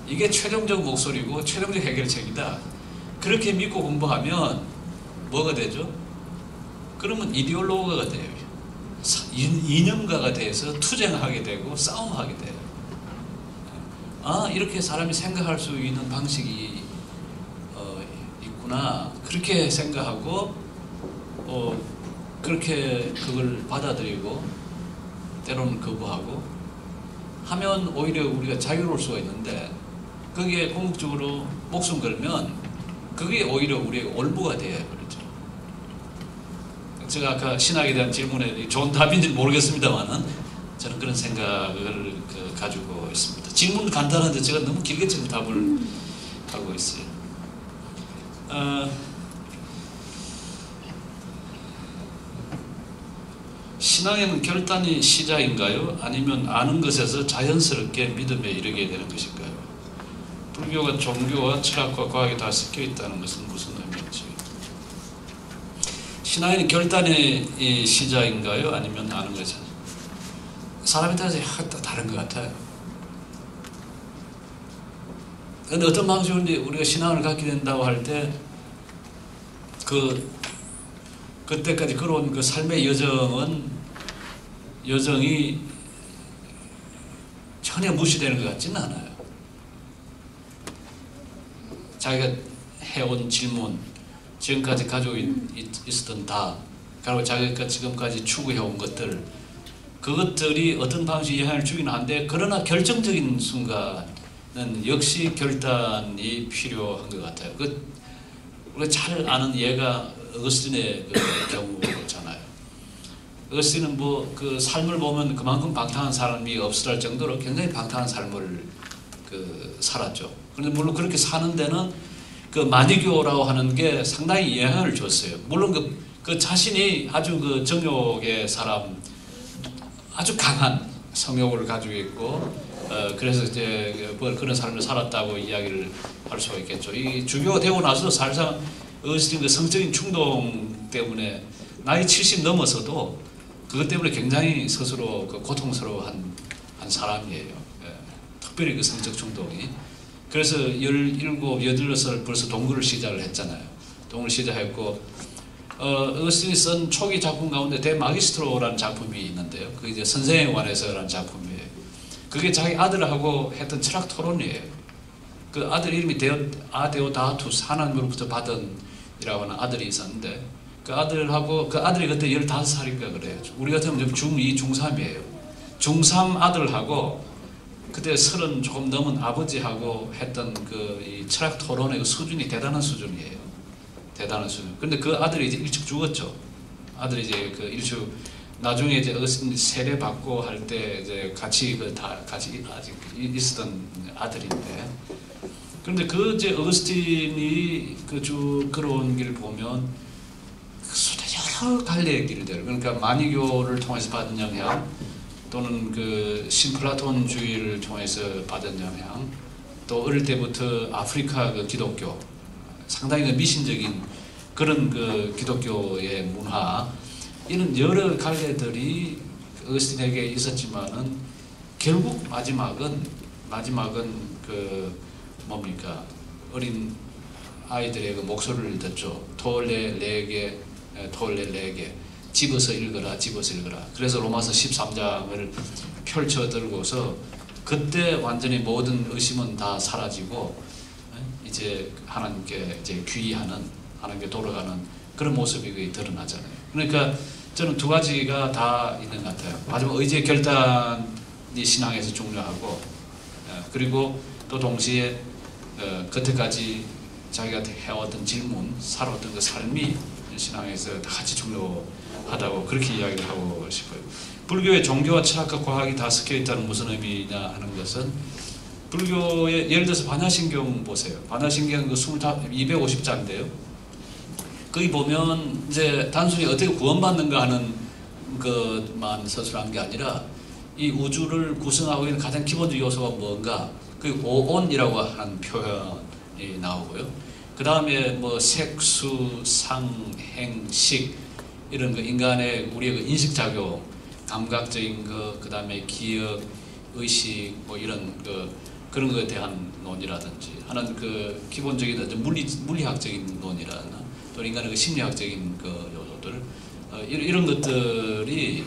이게 최종적 목소리고 최종적 해결책이다. 그렇게 믿고 공부하면 뭐가 되죠? 그러면 이데올로그가 돼요. 이념가가 돼서 투쟁하게 되고 싸움하게 돼요. 아, 이렇게 사람이 생각할 수 있는 방식이 있구나. 그렇게 생각하고 그렇게 그걸 받아들이고 때로는 거부하고 하면 오히려 우리가 자유로울 수가 있는데, 거기에 궁극적으로 목숨 걸면 그게 오히려 우리의 올무가 돼요. 그렇죠. 제가 아까 신학에 대한 질문에 좋은 답인지는 모르겠습니다만은 저는 그런 생각을 가지고 있습니다. 질문은 간단한데 제가 너무 길게 지금 답을 하고 있어요. 신앙에는 결단이 시작인가요? 아니면 아는 것에서 자연스럽게 믿음에 이르게 되는 것인가요? 불교가 종교와 철학과 과학이 다 섞여 있다는 것은 무슨 의미인지. 신앙에는 결단의 시작인가요? 아니면 아는 것에서? 사람에 따라서 다 다른 것 같아요. 근데 어떤 방식으로 우리가 신앙을 갖게 된다고 할 때 그때까지 걸어온 그 삶의 여정이 전혀 무시되는 것 같지는 않아요. 자기가 해온 질문, 지금까지 가지고 있었던 그리고 자기가 지금까지 추구해온 것들, 그것들이 어떤 방식의 영향을 주긴 한데, 그러나 결정적인 순간은 역시 결단이 필요한 것 같아요. 우리가 잘 아는 예가 어거스틴의 경우잖아요. 어거스틴은 그 삶을 보면 그만큼 방탕한 사람이 없을 정도로 굉장히 방탕한 삶을 살았죠. 그런데 물론 그렇게 사는 데는 마니교라고 하는 게 상당히 영향을 줬어요. 물론 그 자신이 아주 정욕의 사람, 아주 강한 성욕을 가지고 있고, 그래서 이제 그런 삶을 살았다고 이야기를 할 수가 있겠죠. 이 주교가 되고 나서도 사실상 어거스틴 성적인 충동 때문에 나이 70 넘어서도 그것 때문에 굉장히 스스로 고통스러워한 사람이에요. 특별히 성적 충동이. 그래서 17, 18살 벌써 동굴을 시작을 했잖아요. 동굴을 시작했고, 어거스틴이 쓴 초기 작품 가운데 데 마기스트로라는 작품이 있는데요. 그게 이제 선생에 관해서라는 작품이에요. 그게 자기 아들하고 했던 철학 토론이에요. 그 아들 이름이 아데오다투스, 하나님으로부터 받은이라고 하는 아들이 있었는데, 그 아들이 그때 15살인가 그래요. 우리 같으면 중2, 중3이에요. 중3 아들하고 그때 30 조금 넘은 아버지하고 했던 이 철학 토론의 수준이 대단한 수준이에요. 대단한 수준. 근데 그 아들이 이제 일찍 죽었죠. 아들이 이제 일찍 나중에 이제 어거스틴 세례 받고 할 때 이제 같이 같이 아직 있었던 아들인데. 그런데 이제 어거스틴이 쭉 걸어온 길을 보면 여러 갈래의 길들, 그러니까 마니교를 통해서 받은 영향, 또는 신플라톤주의를 통해서 받은 영향, 또 어릴 때부터 아프리카 기독교, 상당히 미신적인 그런 기독교의 문화, 이런 여러 갈래들이 어거스틴에게 있었지만은 결국 마지막은 뭡니까? 어린 아이들의 목소리를 듣죠. 토올레 레게, 집어서 읽어라. 그래서 로마서 13장을 펼쳐 들고서 그때 완전히 모든 의심은 다 사라지고 이제 하나님께 이제 귀의하는, 하나님께 돌아가는 그런 모습이 드러나잖아요. 그러니까 저는 두 가지가 다 있는 것 같아요. 마지막 의지의 결단이 신앙에서 중요하고, 그리고 또 동시에 그때까지 자기가 해왔던 질문, 살아왔던 그 삶이 신앙에서 다 같이 중요하다고 그렇게 이야기를 하고 싶어요. 불교의 종교와 철학과 과학이 다 섞여 있다는 무슨 의미냐 하는 것은, 불교의 예를 들어서 반야신경 보세요. 반야신경 250자인데요. 거기 보면 이제 단순히 어떻게 구원받는가 하는 것만 서술한 게 아니라 이 우주를 구성하고 있는 가장 기본적 요소가 뭔가, 그 오온이라고 하는 표현이 나오고요. 그 다음에 색수, 상, 행, 식, 이런 인간의 우리의 인식작용, 감각적인 그 다음에 기억, 의식, 이런 그런 것에 대한 논이라든지 하는 기본적인 물리학적인 논이라나, 또 인간의 심리학적인 요소들, 이런 것들이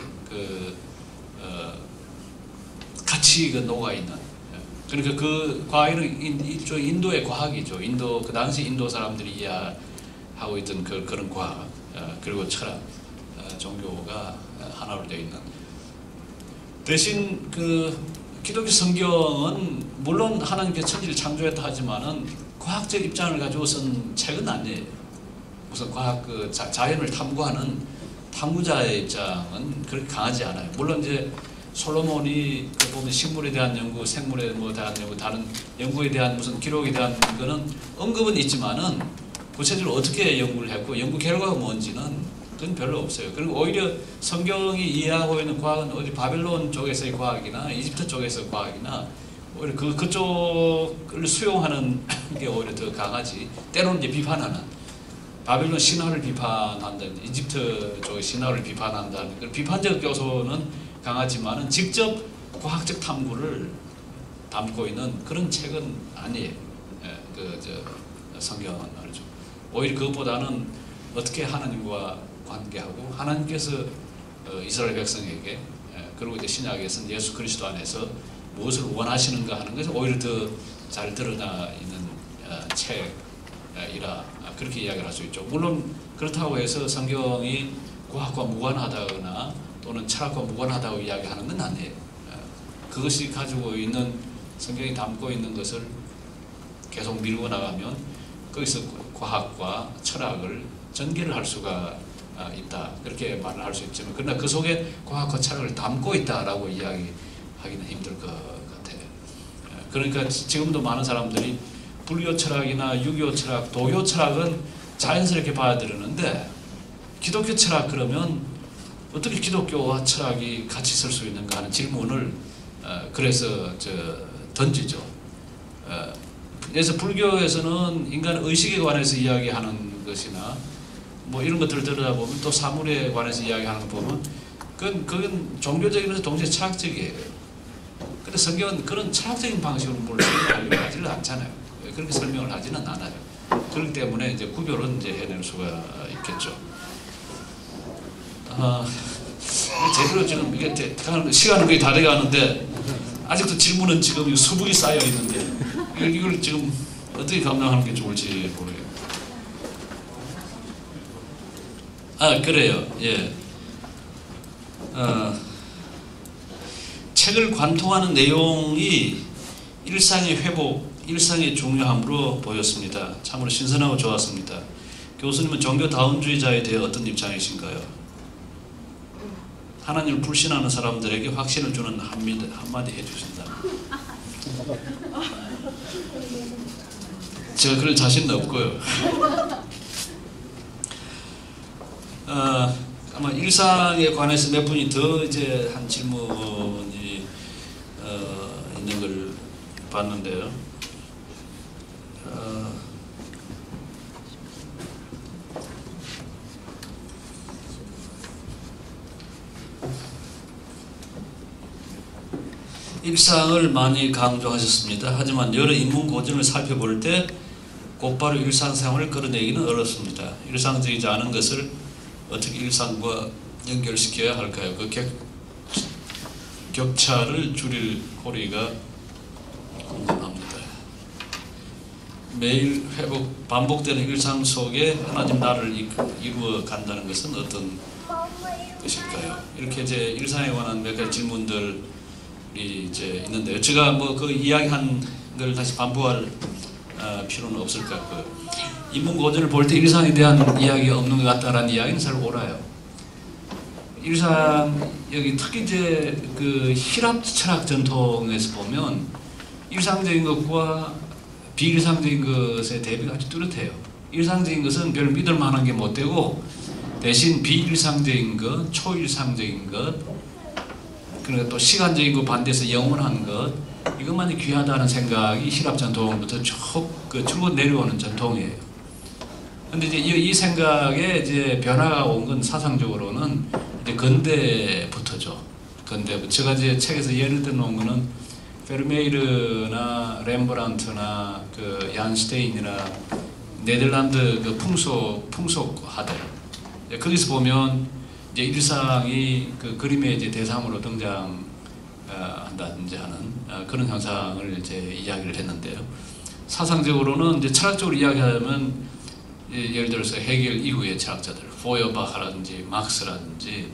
같이 녹아 있는. 그러니까 그 과학은 일종의 인도의 과학이죠. 그 당시 인도 사람들이 이해하고 있던 그런 과학, 그리고 철학, 종교가 하나로 되어 있는. 대신 기독교 성경은 물론 하나님께서 천지를 창조했다 하지만은 과학적 입장을 가지고 쓴 책은 아니에요. 무슨 과학 자연을 탐구하는 탐구자의 입장은 그렇게 강하지 않아요. 물론 이제 솔로몬이 보면 식물에 대한 연구, 생물에 대한 연구, 다른 연구에 대한 무슨 기록에 대한 거는 언급은 있지만은 구체적으로 어떻게 연구를 했고 연구 결과가 뭔지는 그건 별로 없어요. 그리고 오히려 성경이 이해하고 있는 과학은 어디 바벨론 쪽에서의 과학이나 이집트 쪽에서의 과학이나 오히려 그쪽을 수용하는 게 오히려 더 강하지. 때로는 이제 비판하는, 바벨론 신화를 비판한다든지 이집트 쪽의 신화를 비판한다는 그런 비판적 요소는 강하지만은 직접 과학적 탐구를 담고 있는 그런 책은 아니에요. 성경은 말이죠. 오히려 그것보다는 어떻게 하나님과 관계하고 하나님께서 이스라엘 백성에게 그리고 이제 신약에서는 예수 그리스도 안에서 무엇을 원하시는가 하는 것이 오히려 더 잘 드러나 있는 책이라 그렇게 이야기를 할 수 있죠. 물론 그렇다고 해서 성경이 과학과 무관하다거나 또는 철학과 무관하다고 이야기하는 건 아니에요. 그것이 가지고 있는 성경이 담고 있는 것을 계속 밀고 나가면 거기서 과학과 철학을 전개를 할 수가 있다. 그렇게 말을 할 수 있지만 그러나 그 속에 과학과 철학을 담고 있다라고 이야기하기는 힘들 것 같아요. 그러니까 지금도 많은 사람들이 불교 철학이나 유교 철학, 도교 철학은 자연스럽게 받아들이는데 기독교 철학 그러면 어떻게 기독교와 철학이 같이 있을 수 있는가 하는 질문을 그래서 던지죠. 그래서 불교에서는 인간 의식에 관해서 이야기하는 것이나 뭐 이런 것들을 들여다보면 또 사물에 관해서 이야기하는 거 보면 그건 종교적이면서 동시에 철학적이에요. 근데 성경은 그런 철학적인 방식으로 뭘 설명하려고 하지는 않잖아요. 그렇게 설명을 하지는 않아요. 그렇기 때문에 이제 구별은 이제 해낼 수가 있겠죠. 제대로 지금 이게 시간은 거의 다 돼가는데 아직도 질문은 지금 수북이 쌓여 있는데 이걸 지금 어떻게 감당하는 게 좋을지 모르겠어요. 그래요. 예. 책을 관통하는 내용이 일상의 회복, 일상의 중요함으로 보였습니다. 참으로 신선하고 좋았습니다. 교수님은 종교 다운주의자에 대해 어떤 입장이신가요? 하나님을 불신하는 사람들에게 확신을 주는 한마디 해주신다. 제가 그럴 자신은 없고요. 아마 일상에 관해서 몇 분이 더 이제 한 질문이 있는 걸 봤는데요. 일상을 많이 강조하셨습니다. 하지만 여러 인문 고증을 살펴볼 때 곧바로 일상생활을 끌어내기는 어렵습니다. 일상적이지 않은 것을 어떻게 일상과 연결시켜야 할까요? 그 격차를 줄일 고리가 궁금합니다. 매일 반복되는 일상 속에 하나님 나라를 이루어 간다는 것은 어떤 것일까요? 이렇게 이제 일상에 관한 몇 가지 질문들이 이제 있는데요. 제가 뭐 그 이야기한 걸 다시 반복할 필요는 없을 것 같고요. 인문고전을 볼 때 일상에 대한 이야기가 없는 것 같다라는 이야기는 잘 옳아요. 일상 여기 특히 이제 그 히랍 철학 전통에서 보면 일상적인 것과 비일상적인 것의 대비가 아주 뚜렷해요. 일상적인 것은 별 믿을 만한 게 못 되고 대신 비일상적인 것, 초일상적인 것, 그러니까 또 시간적인 것 반대해서 영원한 것, 이것만이 귀하다는 생각이 히랍 전통부터 쭉 줄곧 내려오는 전통이에요. 근데 이제 이 생각에 이제 변화가 온 건 사상적으로는 이제 근대부터죠. 근대부터. 제가 이제 책에서 예를 들어 놓은 거는 페르메이르나 렘브란트나 그 얀슈테인이나 네덜란드 그 풍속화들. 거기서 보면 이제 일상이 그 그림의 이제 대상으로 등장한다든지 하는 그런 현상을 이제 이야기를 했는데요. 사상적으로는 이제 철학적으로 이야기하면 예를 들어서 헤겔 이후의 철학자들, 포여바하라든지 막스라든지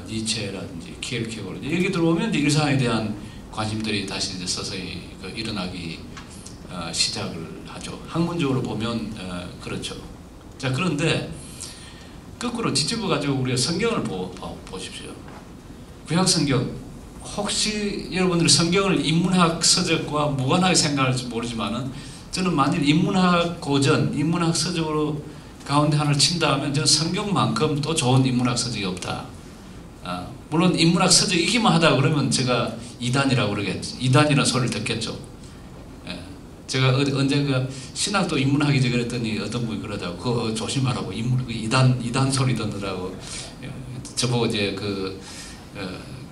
니체라든지 키엘케고르 여기 들어오면 이제 일상에 대한 관심들이 다시 이제 서서히 일어나기 시작을 하죠. 학문적으로 보면 그렇죠. 자, 그런데 거꾸로 뒤집어 가지고 우리가 성경을 보십시오. 구약 성경. 혹시 여러분들이 성경을 인문학 서적과 무관하게 생각할지 모르지만은 저는 만일 인문학 고전, 인문학 서적으로 가운데 하나를 친다 하면 저는 성경만큼 또 좋은 인문학 서적이 없다. 물론 인문학 서적이기만 하다 그러면 제가 이단이라고 그러겠죠. 이단이라는 소리를 듣겠죠. 제가 언젠가 신학도 인문학이지 그랬더니 어떤 분이 그러다고 그거 조심하라고 이단 소리 듣느라고 저보고 이제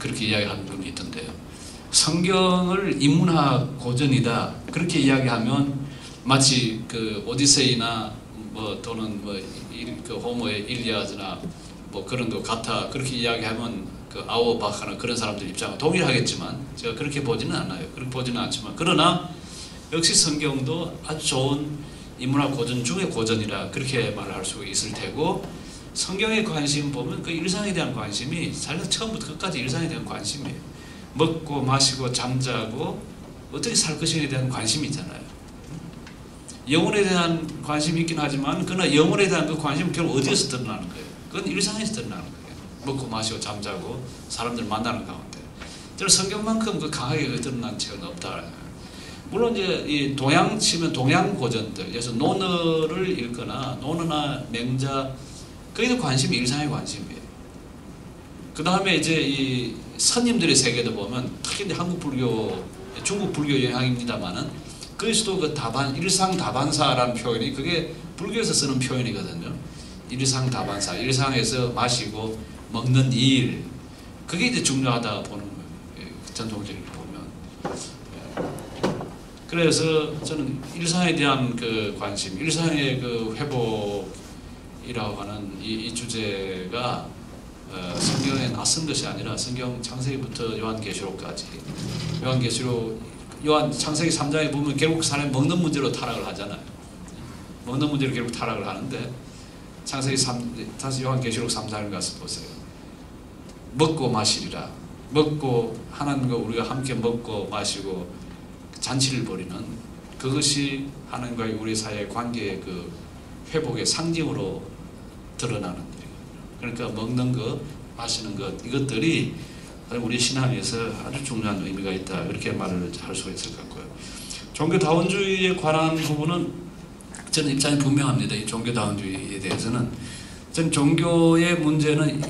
그렇게 이야기하는 분이 있던데요. 성경을 인문학 고전이다 그렇게 이야기하면 마치 그 오디세이나 뭐 또는 그 호모의 일리아드나 뭐 그런 거 같아 그렇게 이야기하면 그 아우바크나 그런 사람들 입장은 동일하겠지만 제가 그렇게 보지는 않아요. 그렇게 보지는 않지만 그러나 역시 성경도 아주 좋은 인문학 고전 중의 고전이라 그렇게 말할 수 있을 테고 성경의 관심 보면 그 일상에 대한 관심이 사실 처음부터 끝까지 일상에 대한 관심이에요. 먹고 마시고 잠자고 어떻게 살 것인에 대한 관심이 있잖아요. 영혼에 대한 관심이 있긴 하지만 그러나 영혼에 대한 그 관심은 결국 어디에서 드러나는 거예요? 그건 일상에서 드러나는 거예요. 먹고 마시고 잠자고 사람들 만나는 가운데 저는 성경만큼 그 강하게 드러난 책은 없다. 물론 이제 이 동양 치면 동양 고전들, 그래서 논어를 읽거나 논어나 맹자 거기도 관심이 일상의 관심이에요. 그 다음에 이제 이 선님들의 세계도 보면 특히 이제 한국 불교, 중국 불교 영향입니다만은 그리스도 그 다반 일상 다반사라는 표현이 그게 불교에서 쓰는 표현이거든요. 일상 다반사, 일상에서 마시고 먹는 일, 그게 이제 중요하다 보는 거예요. 전통적으로 보면. 그래서 저는 일상에 대한 그 관심, 일상의 그 회복이라고 하는 이 주제가 성경에 낯선 것이 아니라 성경 창세기부터 요한계시록까지 요한 창세기 3장에 보면 결국 사람이 먹는 문제로 타락을 하잖아요. 먹는 문제로 결국 타락을 하는데 창세기 3, 다시 요한계시록 3장을 가서 보세요. 먹고 마시리라. 먹고 하나님과 우리가 함께 먹고 마시고 잔치를 벌이는 그것이 하나님과의 우리 사이의 관계의 그 회복의 상징으로 드러나는 일이거든요. 그러니까 먹는 것, 마시는 것 이것들이 우리 신앙에서 아주 중요한 의미가 있다. 이렇게 말을 할 수가 있을 것 같고요. 종교다원주의에 관한 부분은 저는 입장이 분명합니다. 이 종교다원주의에 대해서는 전 종교의 문제는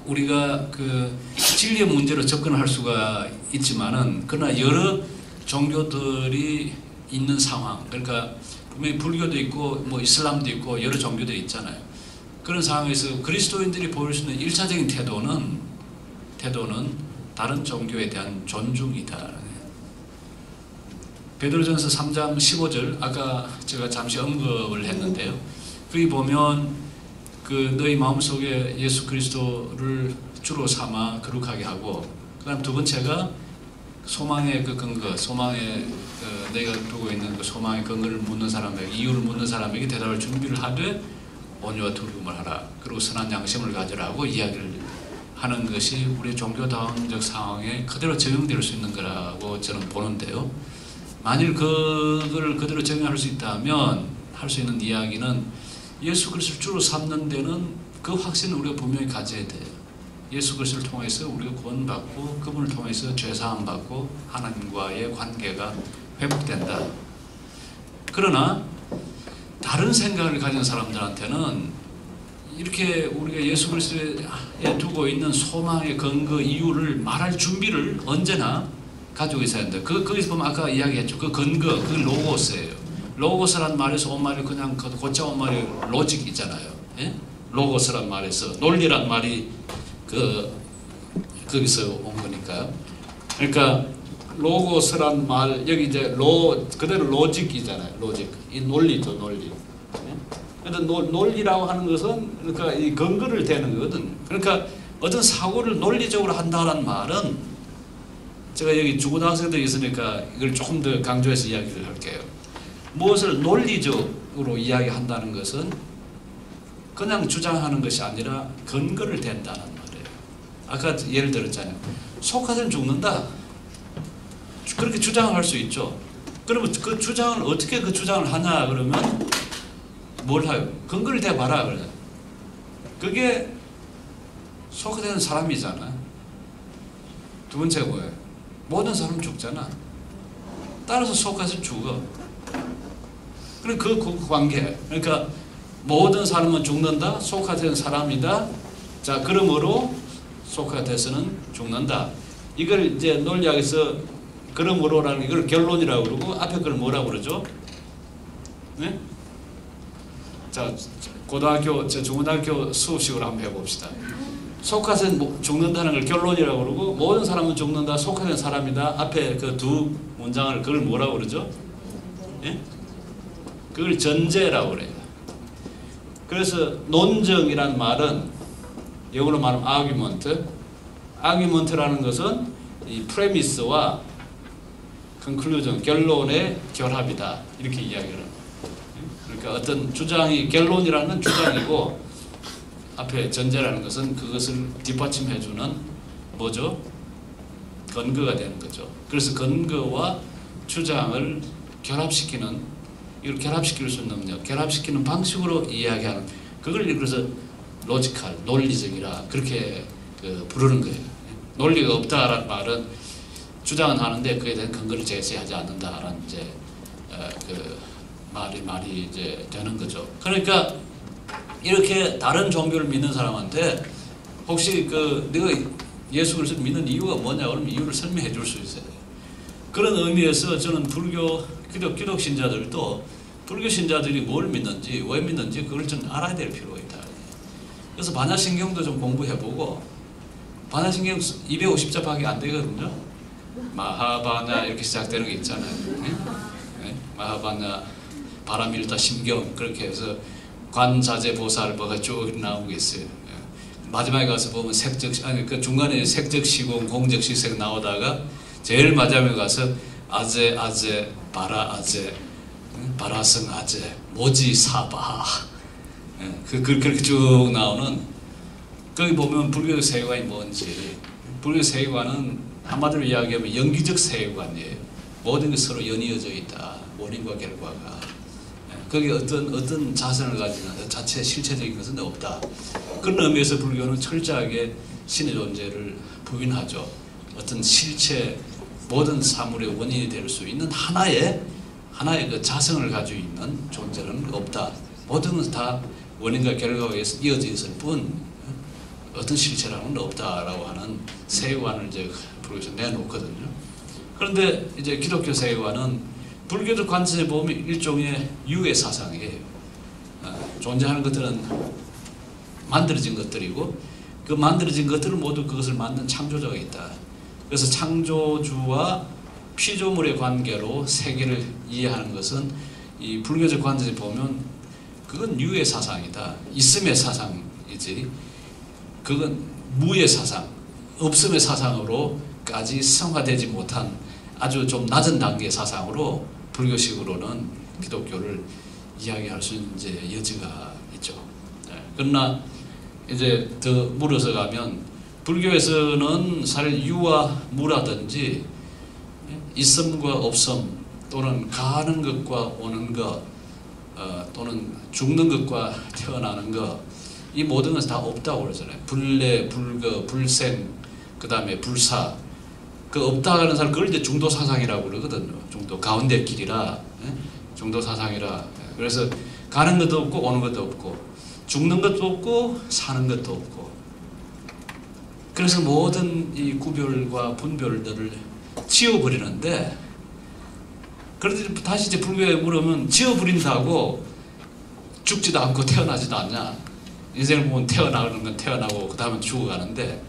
우리가 그 진리의 문제로 접근할 수가 있지만은 그러나 여러 종교들이 있는 상황, 그러니까 분명히 불교도 있고 뭐 이슬람도 있고 여러 종교들이 있잖아요. 그런 상황에서 그리스도인들이 보일 수 있는 1차적인 태도는 다른 종교에 대한 존중이다. 베드로전서 3장 15절 아까 제가 잠시 언급을 했는데요. 거기 보면 그 너희 마음속에 예수 그리스도를 주로 삼아 거룩하게 하고 그 다음 두 번째가 소망의 그 근거, 소망의 내가 두고 있는 그 소망의 근거를 묻는 사람에게 이유를 묻는 사람에게 대답할 준비를 하되 온유와 두려움을 하라. 그리고 선한 양심을 가지라고 이야기를 하는 것이 우리 종교다원적 상황에 그대로 적용될 수 있는 거라고 저는 보는데요. 만일 그걸 그대로 적용할 수 있다면 할 수 있는 이야기는 예수 그리스도를 주로 삼는 데는 그 확신을 우리가 분명히 가져야 돼요. 예수 그리스도를 통해서 우리가 구원받고 그분을 통해서 죄사함 받고 하나님과의 관계가 회복된다. 그러나 다른 생각을 가진 사람들한테는 이렇게 우리가 예수 그리스도에 두고 있는 소망의 근거 이유를 말할 준비를 언제나 가지고 있어야 한다. 거기서 보면 아까 이야기했죠. 그 근거, 그 로고스예요. 로고스란 말에서 온 말이 그냥 곧자 온 말이 로직이잖아요. 예? 로고스란 말에서 논리란 말이 거기서 온 거니까요. 그러니까 로고스란 말 여기 이제 그대로 로직이잖아요. 로직 이 논리죠, 논리. 그런데 논리라고 하는 것은 그러니까 이 근거를 대는 거거든. 그러니까 어떤 사고를 논리적으로 한다는 말은 제가 여기 중고등학생들이 있으니까 이걸 조금 더 강조해서 이야기를 할게요. 무엇을 논리적으로 이야기한다는 것은 그냥 주장하는 것이 아니라 근거를 댄다는 말이에요. 아까 예를 들었잖아요. 소크라테스는 죽는다. 그렇게 주장할 수 있죠. 그러면 그 주장을 어떻게 그 주장을 하냐 그러면 뭘 해요? 근거를 대봐라 그래. 그게 소크라테스는 사람이잖아. 두 번째가 뭐예요? 모든 사람은 죽잖아. 따라서 소크라테스는 죽어. 그 관계. 그러니까 모든 사람은 죽는다. 소크라테스는 사람이다. 자, 그러므로 소크라테스는 죽는다. 이걸 이제 논리학에서 그러므로라는 이걸 결론이라고 그러고 앞에 걸 뭐라고 그러죠? 네? 자, 중고등학교 수업식으로 한번 해봅시다. 소카센 죽는다는 걸 결론이라고 그러고 모든 사람은 죽는다, 소카센 사람이다. 앞에 그 두 문장을 그걸 뭐라고 그러죠? 예? 그걸 전제라고 그래요. 그래서 논증이란 말은 영어로 말하면 argument라는 것은 이 프레미스와 conclusion, 결론의 결합이다. 이렇게 이야기를 합니다. 그러니까 어떤 주장이 결론이라는 건 주장이고 앞에 전제라는 것은 그것을 뒷받침해주는 뭐죠? 근거가 되는 거죠. 그래서 근거와 주장을 결합시키는, 이걸 결합시킬 수 있는 능력, 결합시키는 방식으로 이야기하는, 그걸 그래서 로지컬, 논리적이라 그렇게 부르는 거예요. 논리가 없다라는 말은 주장은 하는데 그에 대한 근거를 제시하지 않는다라는 이제 말이 이제 되는 거죠. 그러니까 이렇게 다른 종교를 믿는 사람한테 혹시 네가 예수 그리스도를 믿는 이유가 뭐냐 그러면 이유를 설명해 줄 수 있어요. 그런 의미에서 저는 기독 신자들도 불교 신자들이 뭘 믿는지 왜 믿는지 그걸 좀 알아야 될 필요가 있다. 그래서 반야신경도 좀 공부해보고, 반야신경 250자밖에 안 되거든요. 마하바냐 이렇게 시작되는 게 있잖아요. 네? 마하바냐 바라밀타 심경 그렇게 해서 관자재보살 뭐가 쭉 나오고 있어요. 마지막에 가서 보면 그 중간에 색적시공 공적시색 나오다가 제일 마지막에 가서 아제 바라아제 바라성아제 모지사바 그렇게 쭉 나오는, 거기 보면 불교 세계관이 뭔지, 불교 세계관은 한마디로 이야기하면 연기적 세계관이에요. 모든 게 서로 연이어져 있다. 원인과 결과가. 거기에 어떤 자선을 가지는 자체 실체적인 것은 없다. 그런 의미에서 불교는 철저하게 신의 존재를 부인하죠. 어떤 실체, 모든 사물의 원인이 될 수 있는 하나의 그 자성을 가지고 있는 존재는 없다. 모든 것은 다 원인과 결과에 의해서 이어져 있을 뿐 어떤 실체라는 건 없다라고 하는 세계관을 이제 불교에서 내놓거든요. 그런데 이제 기독교 세계관은 불교적 관점에 보면 일종의 유해 사상이에요. 존재하는 것들은 만들어진 것들이고 그 만들어진 것들을 모두 그것을 만든 창조자가 있다. 그래서 창조주와 피조물의 관계로 세계를 이해하는 것은 이 불교적 관점에 보면 그건 유해 사상이다. 있음의 사상이지. 그건 무의 사상, 없음의 사상으로까지 성화되지 못한 아주 좀 낮은 단계의 사상으로 불교식으로는 기독교를 이야기할 수 있는 이제 여지가 있죠. 그러나 이제 더 물어서 가면 불교에서는 사실 유와 무라든지 있음과 없음 또는 가는 것과 오는 것 또는 죽는 것과 태어나는 것, 이 모든 것은 다 없다고 그러잖아요. 불례, 불거, 불생, 그 다음에 불사. 그 없다 하는 사람 그걸 이제 중도 사상이라고 그러거든요. 중도 가운데 길이라 중도 사상이라. 그래서 가는 것도 없고 오는 것도 없고 죽는 것도 없고 사는 것도 없고. 그래서 모든 이 구별과 분별들을 지워버리는데, 그런데 다시 이제 불교에 물으면 지워버린다고 죽지도 않고 태어나지도 않냐. 인생을 보면 태어나는 건 태어나고 그 다음은 죽어가는데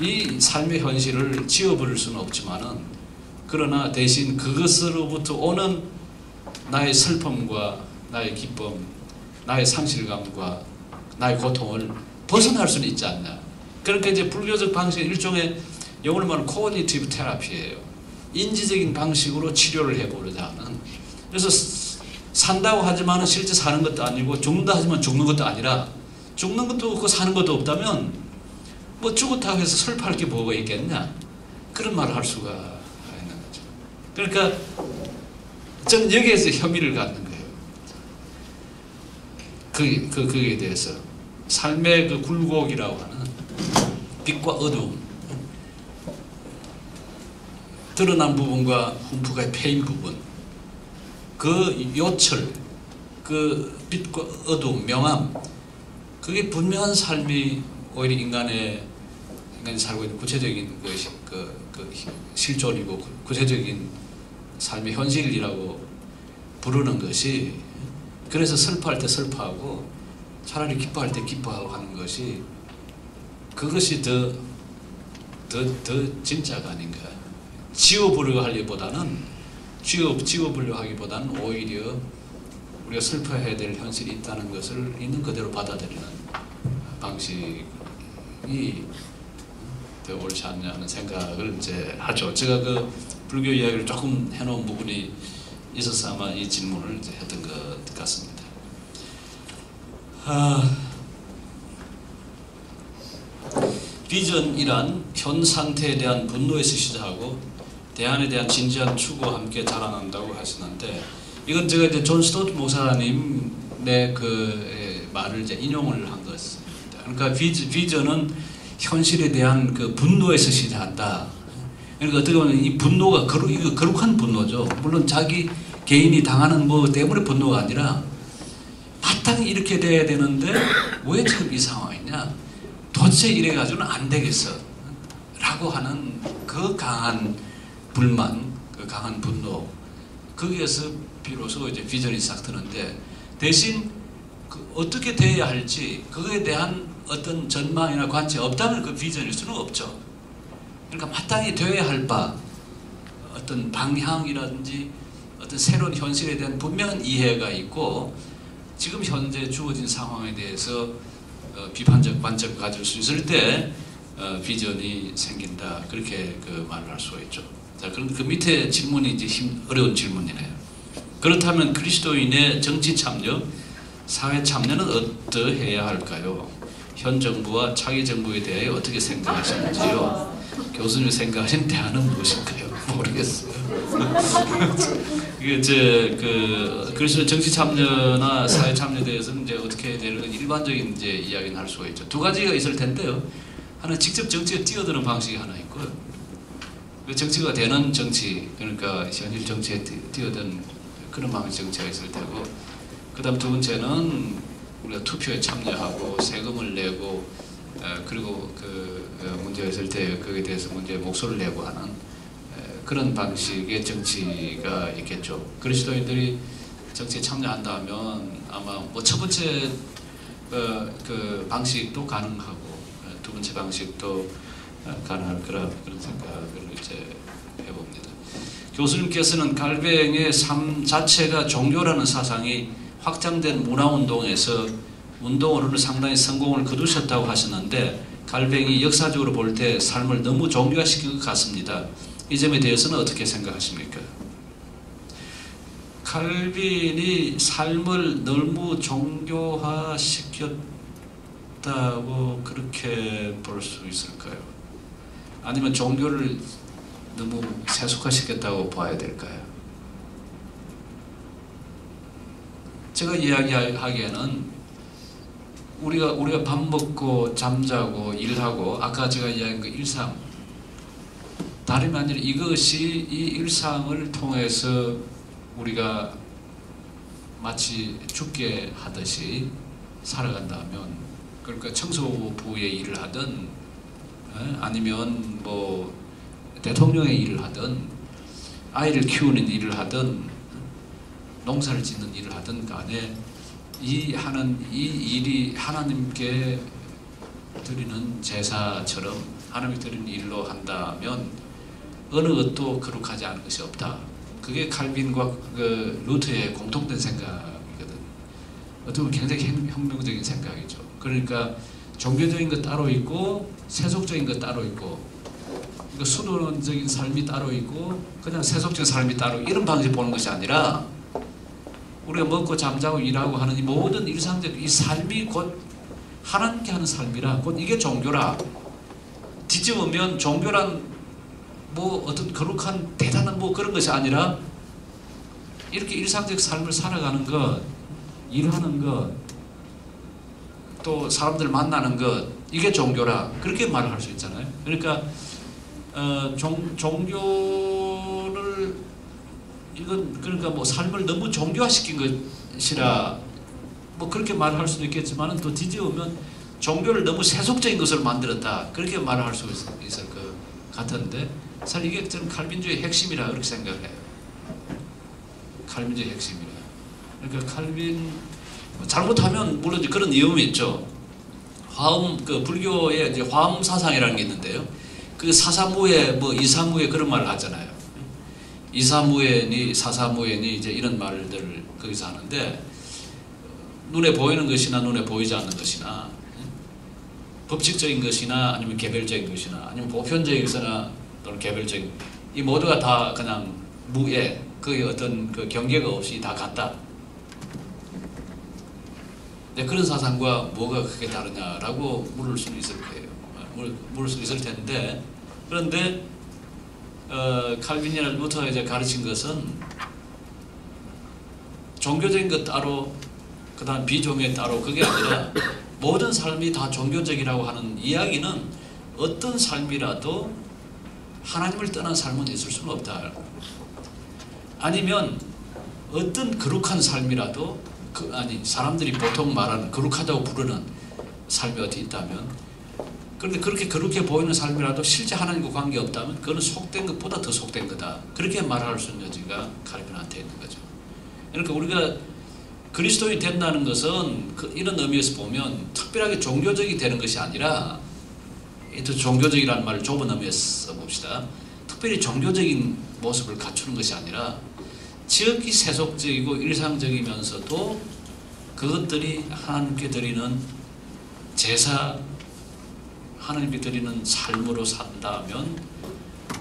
이 삶의 현실을 지워버릴 수는 없지만은, 그러나 대신 그것으로부터 오는 나의 슬픔과 나의 기쁨, 나의 상실감과 나의 고통을 벗어날 수는 있지 않나. 그러니까 이제 불교적 방식은 일종의 영어로 말하면 코그니티브 테라피예요. 인지적인 방식으로 치료를 해보려고 하는. 그래서 산다고 하지만 실제 사는 것도 아니고 죽는다 하지만 죽는 것도 아니라, 죽는 것도 없고 사는 것도 없다면 뭐 죽었다고 해서 슬퍼할 게 뭐가 있겠냐, 그런 말을 할 수가 있는 거죠. 그러니까 저는 여기에서 혐의를 갖는 거예요. 거기에 대해서 삶의 그 굴곡이라고 하는 빛과 어두움, 드러난 부분과 흠프가 패인 부분, 그 요철, 그 빛과 어두움, 명암, 그게 분명한 삶이 오히려 인간이 살고 있는 구체적인 그 실존이고 구체적인 삶의 현실이라고 부르는 것이, 그래서 슬퍼할 때 슬퍼하고 차라리 기뻐할 때 기뻐하고 하는 것이 그것이 더 진짜가 아닌가. 지워보려고 하기보다는 지워보려고 하기보다는 오히려 우리가 슬퍼해야 될 현실이 있다는 것을 있는 그대로 받아들이는 방식이 더 옳지 않냐 하는 생각을 이제 하죠. 제가 그 불교 이야기를 조금 해놓은 부분이 있어서 아마 이 질문을 이제 했던 것 같습니다. 비전이란 현 상태에 대한 분노에서 시작하고 대안에 대한 진지한 추구와 함께 자라난다고 하시는데, 이건 제가 이제 존 스토트 목사님의 그 말을 이제 인용을 한 것입니다. 그러니까 비전은 현실에 대한 그 분노에서 시작한다. 그러니까 어떻게 보면 이 분노가 이거 거룩한 분노죠. 물론 자기 개인이 당하는 뭐 때문에 분노가 아니라 마땅히 이렇게 돼야 되는데 왜 지금 이 상황이냐, 도대체 이래가지고는 안 되겠어 라고 하는 그 강한 불만, 그 강한 분노, 거기에서 비로소 이제 비전이 싹 트는데, 대신 그 어떻게 돼야 할지 그거에 대한 어떤 전망이나 관점 없다면 그 비전일 수는 없죠. 그러니까 마땅히 되어야 할 바, 어떤 방향이라든지 어떤 새로운 현실에 대한 분명한 이해가 있고, 지금 현재 주어진 상황에 대해서 비판적 관점을 가질 수 있을 때 비전이 생긴다, 그렇게 그 말을 할 수가 있죠. 자, 그럼 그 밑에 질문이 이제 어려운 질문이네요. 그렇다면 그리스도인의 정치 참여, 사회 참여는 어떠해야 할까요? 현 정부와 차기 정부에 대해 어떻게 생각하시는지요? 교수님 생각하신 대안은 무엇일까요? 모르겠어요. 이게 이제 그리스도 정치 참여나 사회 참여에 대해서는 이제 어떻게 해야 되는 일반적인 이제 이야기는 할 수가 있죠. 두 가지가 있을 텐데요. 하나는 직접 정치에 뛰어드는 방식이 하나 있고요. 그 정치가 되는 정치, 그러니까 현실 정치에 뛰어든 그런 방식 정치가 있을 테고, 그다음 두 번째는 우리가 투표에 참여하고 세금을 내고 그리고 그 문제가 있을 때 거기에 대해서 문제에 목소리를 내고 하는 그런 방식의 정치가 있겠죠. 그리스도인들이 정치에 참여한다면 아마 뭐 첫 번째 그 방식도 가능하고 두 번째 방식도 가능할 거라, 그런 생각을 이제 해봅니다. 교수님께서는 갈뱅의 삶 자체가 종교라는 사상이 확장된 문화운동에서 운동으로는 상당히 성공을 거두셨다고 하셨는데, 갈뱅이 역사적으로 볼 때 삶을 너무 종교화시킨 것 같습니다. 이 점에 대해서는 어떻게 생각하십니까? 칼빈이 삶을 너무 종교화시켰다고 그렇게 볼 수 있을까요? 아니면 종교를 너무 세속화시켰다고 봐야 될까요? 제가 이야기하기에는 우리가 밥 먹고 잠자고 일하고, 아까 제가 이야기한 그 일상, 다름이 아니라 이것이 이 일상을 통해서 우리가 마치 죽게 하듯이 살아간다면, 그러니까 청소부의 일을 하든 아니면 뭐 대통령의 일을 하든 아이를 키우는 일을 하든 농사를 짓는 일을 하든 간에 이 일이 하나님께 드리는 제사처럼 하나님께 드리는 일로 한다면 어느 것도 거룩하지 않은 것이 없다. 그게 칼빈과 그 루터의 공통된 생각이거든. 어떻게 보면 굉장히 혁명적인 생각이죠. 그러니까 종교적인 것 따로 있고 세속적인 것 따로 있고, 그러니까 수도원적인 삶이 따로 있고 그냥 세속적인 삶이 따로, 이런 방식으로 보는 것이 아니라 우리가 먹고 잠자고 일하고 하는 이 모든 일상적 이 삶이 곧 하나님께 하는 삶이라, 곧 이게 종교라. 뒤집으면 종교란 뭐 어떤 거룩한 대단한 뭐 그런 것이 아니라 이렇게 일상적 삶을 살아가는 것, 일하는 것, 또 사람들 만나는 것, 이게 종교라, 그렇게 말을 할 수 있잖아요. 그러니까 종교를 이건 그러니까 뭐 삶을 너무 종교화시킨 것이라 뭐 그렇게 말을 할 수도 있겠지만, 또 뒤집으면 종교를 너무 세속적인 것을 만들었다, 그렇게 말을 할 수 있을 것 같은데, 사실 이게 저는 칼빈주의 핵심이라 그렇게 생각해요. 칼빈주의 핵심이라. 그러니까 칼빈 잘못하면 물론 그런 위험이 있죠. 화엄 그 불교의 이제 화엄 사상이라는 게 있는데요. 그 사사무에 뭐 이사무에 그런 말을 하잖아요. 이사무에니 사사무에니 이제 이런 말들을 거기서 하는데 눈에 보이는 것이나 눈에 보이지 않는 것이나 법칙적인 것이나 아니면 개별적인 것이나 아니면 보편적인 것이나 또는 개별적인 이 모두가 다 그냥 무예 그게 어떤 그 경계가 없이 다 같다. 근데 그런 사상과 뭐가 크게 다르냐라고 물을 수 있을 거예요. 물을 수 있을 텐데 그런데 칼빈이나 루터가 이제 가르친 것은 종교적인 것 따로 그다음 비종교 따로 그게 아니라 모든 삶이 다 종교적이라고 하는 이야기는 어떤 삶이라도 하나님을 떠난 삶은 있을 수는 없다. 아니면 어떤 거룩한 삶이라도 사람들이 보통 말하는 거룩하다고 부르는 삶이 어디 있다면 그런데 그렇게 거룩해 보이는 삶이라도 실제 하나님과 관계없다면 그거는 속된 것보다 더 속된 거다. 그렇게 말할 수 있는 여지가 칼빈한테 있는 거죠. 그러니까 우리가 그리스도인이 된다는 것은 이런 의미에서 보면 특별하게 종교적이 되는 것이 아니라 또 종교적이라는 말을 좁은 의미에서 써봅시다. 특별히 종교적인 모습을 갖추는 것이 아니라 지극히 세속적이고 일상적이면서도 그것들이 하나님께 드리는 제사, 하나님께 드리는 삶으로 산다면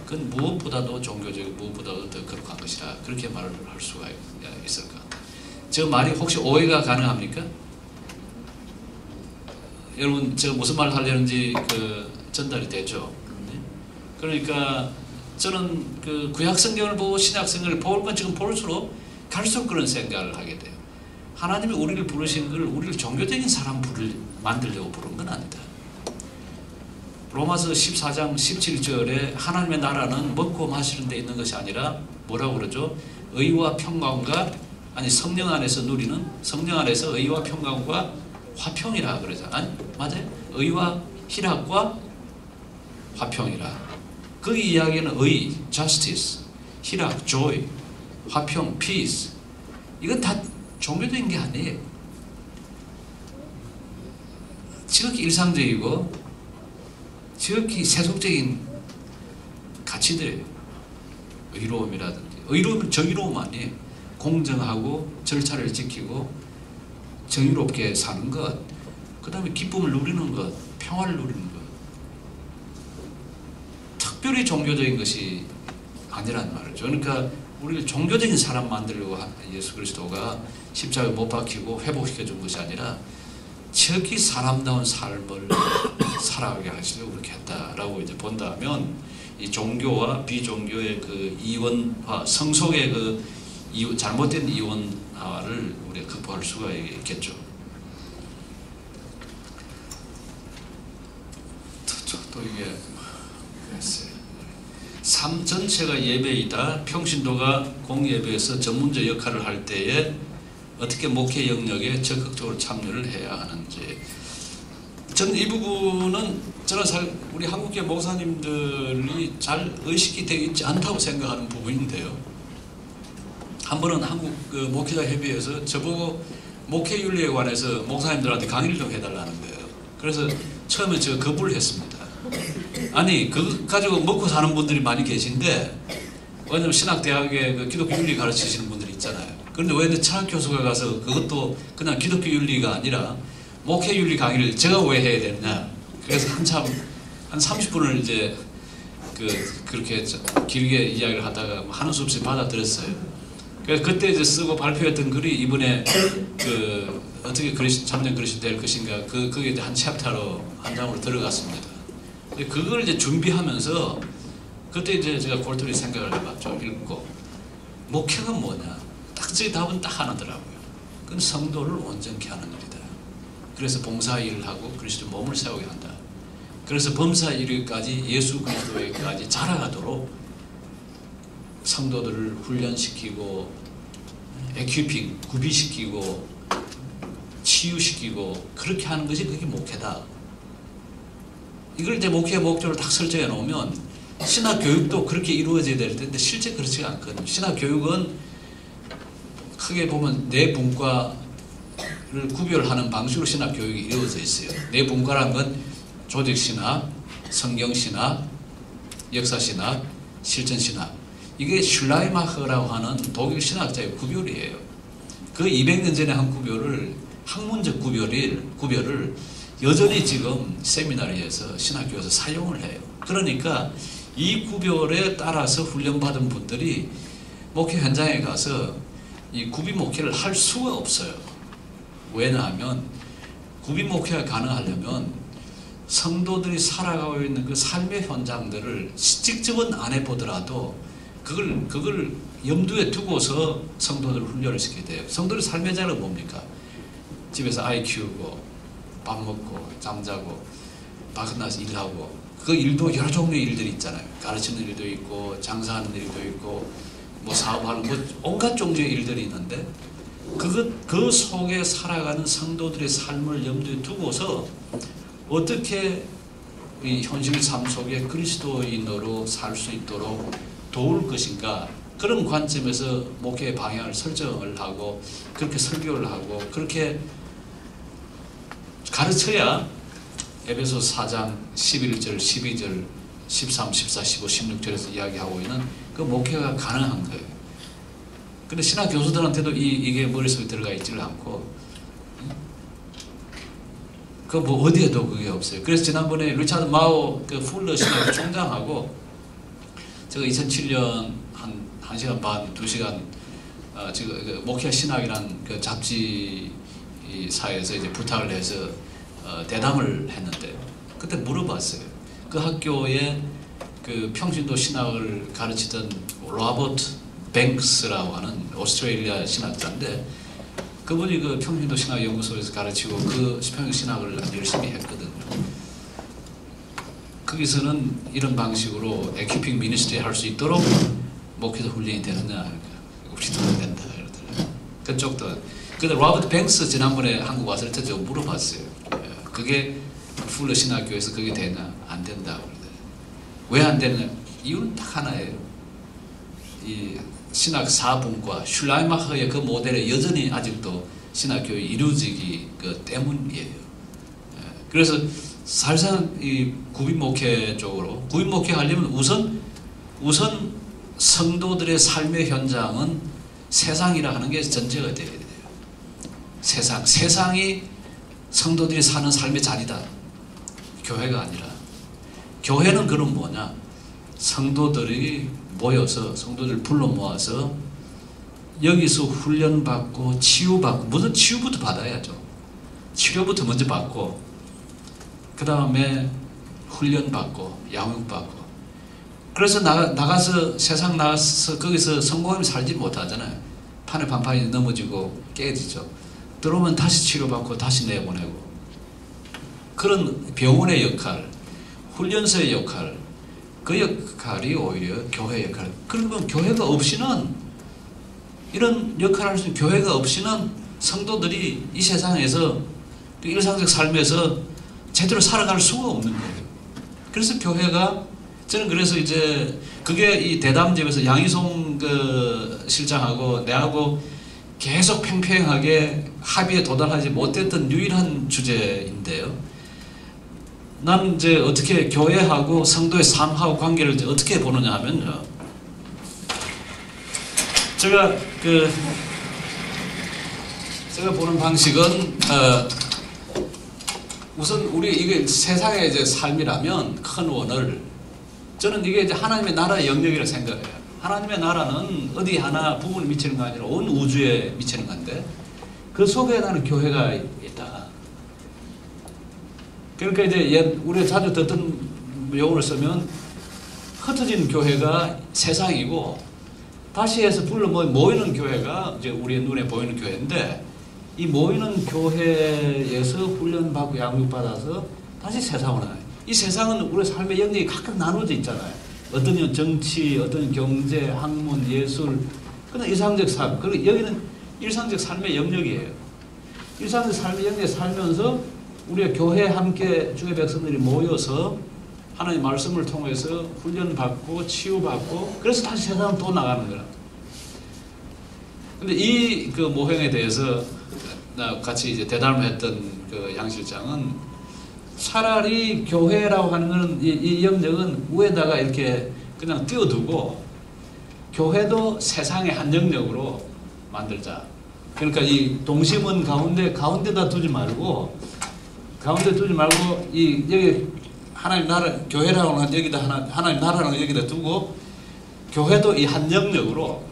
그건 무엇보다도 종교적이고 무엇보다도 더 거룩한 것이라 그렇게 말을 할 수가 있을 것 같아요. 저 말이 혹시 오해가 가능합니까? 여러분 제가 무슨 말을 하려는지 전달이 되죠. 그러니까 저는 그 구약 성경을 보고 신약 성경을 볼 건 지금 볼수록 갈수록 그런 생각을 하게 돼요. 하나님이 우리를 부르신 걸 우리를 종교적인 사람 만들려고 부른 건 아니다. 로마서 14장 17절에 하나님의 나라는 먹고 마시는 데 있는 것이 아니라 뭐라고 그러죠? 의와 평강과 성령 안에서 누리는 성령 안에서 의와 평강과 화평이라 그러잖아요. 맞아요? 의와 희락과 화평이라. 그 이야기는 의, justice, 희락, joy, 화평, peace. 이건 다 종교적인 게 아니에요. 지극히 일상적이고 지극히 세속적인 가치들이에요. 의로움이라든지. 의로움은 정의로움 아니에요. 공정하고 절차를 지키고 정의롭게 사는 것, 그 다음에 기쁨을 누리는 것, 평화를 누리는 것. 특별히 종교적인 것이 아니란 말이죠. 그러니까 우리를 종교적인 사람 만들려고 예수 그리스도가 십자가에 못 박히고 회복시켜 준 것이 아니라 지극히 사람다운 삶을 살아가게 하시려고 그렇게 했다라고 이제 본다면 이 종교와 비종교의 그 이원화, 성속의 그 잘못된 이원화를 우리가 극복할 수가 있겠죠. 또 이게 삶 전체가 예배이다. 평신도가 공예배에서 전문적 역할을 할 때에 어떻게 목회 영역에 적극적으로 참여를 해야 하는지. 저는 이 부분은 우리 한국계 목사님들이 잘 의식이 되어 있지 않다고 생각하는 부분인데요. 한 번은 한국 목회자 협의회에서 저보고 목회윤리에 관해서 목사님들한테 강의를 좀 해달라는 거예요. 그래서 처음에 제가 거부를 했습니다. 아니 그거 가지고 먹고 사는 분들이 많이 계신데 왜냐면 신학대학에 그 기독교 윤리 가르치시는 분들이 있잖아요. 그런데 왜 차학 교수가 가서 그것도 그냥 기독교 윤리가 아니라 목회 윤리 강의를 제가 왜 해야 되느냐. 그래서 한참 한 30분을 이제 그렇게 길게 이야기를 하다가 하는 수 없이 받아들였어요. 그래서 그때 이제 쓰고 발표했던 글이 이번에 어떻게 참된 그리스도 될 것인가 그게 이제 한 챕터로 한 장으로 들어갔습니다. 그걸 이제 준비하면서 그때 이제 제가 골똘히 생각을 해봤죠. 읽고 목회가 뭐냐? 딱 제 답은 딱 하나더라고요. 그건 성도를 온전케 하는 일이다. 그래서 봉사 일을 하고 그리스도 몸을 세우게 한다. 그래서 범사 이르기까지 예수 그리스도에게까지 자라가도록 성도들을 훈련시키고 에퀴핑 구비시키고 치유시키고 그렇게 하는 것이 그게 목회다. 이걸 이제 목회의 목적으로 딱 설정해 놓으면 신학 교육도 그렇게 이루어져야 될 텐데 실제 그렇지가 않거든요. 신학 교육은 크게 보면 네 분과 구별하는 방식으로 신학 교육이 이루어져 있어요. 네 분과라는 건 조직신학, 성경신학, 역사신학, 실천신학. 이게 슐라이마흐라고 하는 독일 신학자의 구별이에요. 그 200년 전에 한 구별을, 학문적 구별을 여전히 지금 세미나리에서 신학교에서 사용을 해요. 그러니까 이 구별에 따라서 훈련받은 분들이 목회 현장에 가서 이 구비 목회를 할 수가 없어요. 왜냐하면 구비 목회가 가능하려면 성도들이 살아가고 있는 그 삶의 현장들을 직접은 안 해보더라도 그걸 염두에 두고서 성도들을 훈련을 시켜야 돼요. 성도의 삶의 자는 뭡니까? 집에서 아이 키우고 밥 먹고 잠자고 밖에 나서 일하고, 그 일도 여러 종류의 일들이 있잖아요. 가르치는 일도 있고 장사하는 일도 있고 뭐 사업하는 뭐 온갖 종류의 일들이 있는데 그 속에 살아가는 성도들의 삶을 염두에 두고서 어떻게 이 현실 삶 속에 그리스도인으로 살 수 있도록 도울 것인가, 그런 관점에서 목회의 방향을 설정을 하고 그렇게 설교를 하고 그렇게 가르쳐야 에베소 4장 11절, 12절, 13, 14, 15, 16절에서 이야기하고 있는 그 목회가 가능한 거예요. 근데 신학 교수들한테도 이게 머릿속에 들어가 있지를 않고, 그 뭐 어디에도 그게 없어요. 그래서 지난번에 리차드 마오 그 풀러 신학 총장하고 제가 2007년 한 1시간 반, 2시간 지금 그 목회 신학이라는 그 잡지사에서 이제 부탁을 해서 대담을 했는데, 그때 물어봤어요. 그 학교에 그 평신도 신학을 가르치던 로버트 뱅크스라고 하는 오스트레일리아 신학자인데, 그분이 그 평신도 신학 연구소에서 가르치고 그 평신도 신학을 열심히 했거든요. 거기서는 이런 방식으로 에키핑 미니스트리 할 수 있도록 목회자 훈련이 되느냐, 우리도 된다 이러더라고요. 그쪽도. 근데 로버트 뱅크스 지난번에 한국 왔을 때 제가 물어봤어요. 그게 풀러 신학교에서 그게 되냐? 안 된다고 그러더라고요. 왜 안 되느냐? 이유는 딱 하나예요. 이 신학 사분과 슐라이마흐의 그 모델에 여전히 아직도 신학교에 이루어지기 때문이에요. 그래서 사실상 이 구빈 목회 쪽으로, 구빈 목회 하려면 우선 성도들의 삶의 현장은 세상이라 하는 게 전제가 되어야 돼요. 세상이 성도들이 사는 삶의 자리다. 교회가 아니라. 교회는 그럼 뭐냐? 성도들이 모여서, 성도들 불러 모아서 여기서 훈련받고 치유받고, 무슨 치유부터 받아야죠. 치료부터 먼저 받고 그 다음에 훈련받고 양육받고. 그래서 나가서 세상 나가서 거기서 성공하면 살지 못하잖아요. 판에 판판이 넘어지고 깨지죠. 들어오면 다시 치료받고 다시 내보내고. 그런 병원의 역할, 훈련소의 역할, 그 역할이 오히려 교회 역할. 그러면 교회가 없이는, 이런 역할을 할 수 있는 교회가 없이는 성도들이 이 세상에서 일상적 삶에서 제대로 살아갈 수가 없는 거예요. 그래서 교회가, 저는 그래서 이제 그게 이 대담집에서 양희송 그 실장하고 내하고 계속 팽팽하게 합의에 도달하지 못했던 유일한 주제인데요. 난 이제 어떻게 교회하고 성도의 삶하고 관계를 이제 어떻게 보느냐 하면요. 제가 보는 방식은 우선 우리 이게 세상의 이제 삶이라면 큰 원을, 저는 이게 이제 하나님의 나라의 영역이라고 생각해요. 하나님의 나라는 어디 하나 부분에 미치는 거 아니라 온 우주에 미치는 건데, 그 속에 나는 교회가 있다. 그러니까 이제 우리가 자주 듣던 용어를 쓰면 흩어진 교회가 세상이고, 다시 해서 불러 모이는 교회가 이제 우리의 눈에 보이는 교회인데, 이 모이는 교회에서 훈련받고 양육받아서 다시 세상으로 나요. 이 세상은 우리 삶의 영역이 각각 나눠져 있잖아요. 어떤 건 정치, 어떤 건 경제, 학문, 예술, 그냥 일상적 삶. 그리고 여기는 일상적 삶의 영역이에요. 일상적 삶의 영역에 살면서 우리가 교회에 함께 주의 백성들이 모여서 하나님의 말씀을 통해서 훈련받고 치유받고, 그래서 다시 세상으로 또 나가는 거라. 근데 이 그 모형에 대해서 나 같이 이제 대담했던 그 양 실장은 차라리 교회라고 하는 건 이 영역은 위에다가 이렇게 그냥 띄워두고 교회도 세상의 한 영역으로 만들자. 그러니까 이 동심은 가운데다 두지 말고 이 여기 하나님 나라 교회라고 하는 여기다 하나님 나라라는 여기다 두고 교회도 이 한 영역으로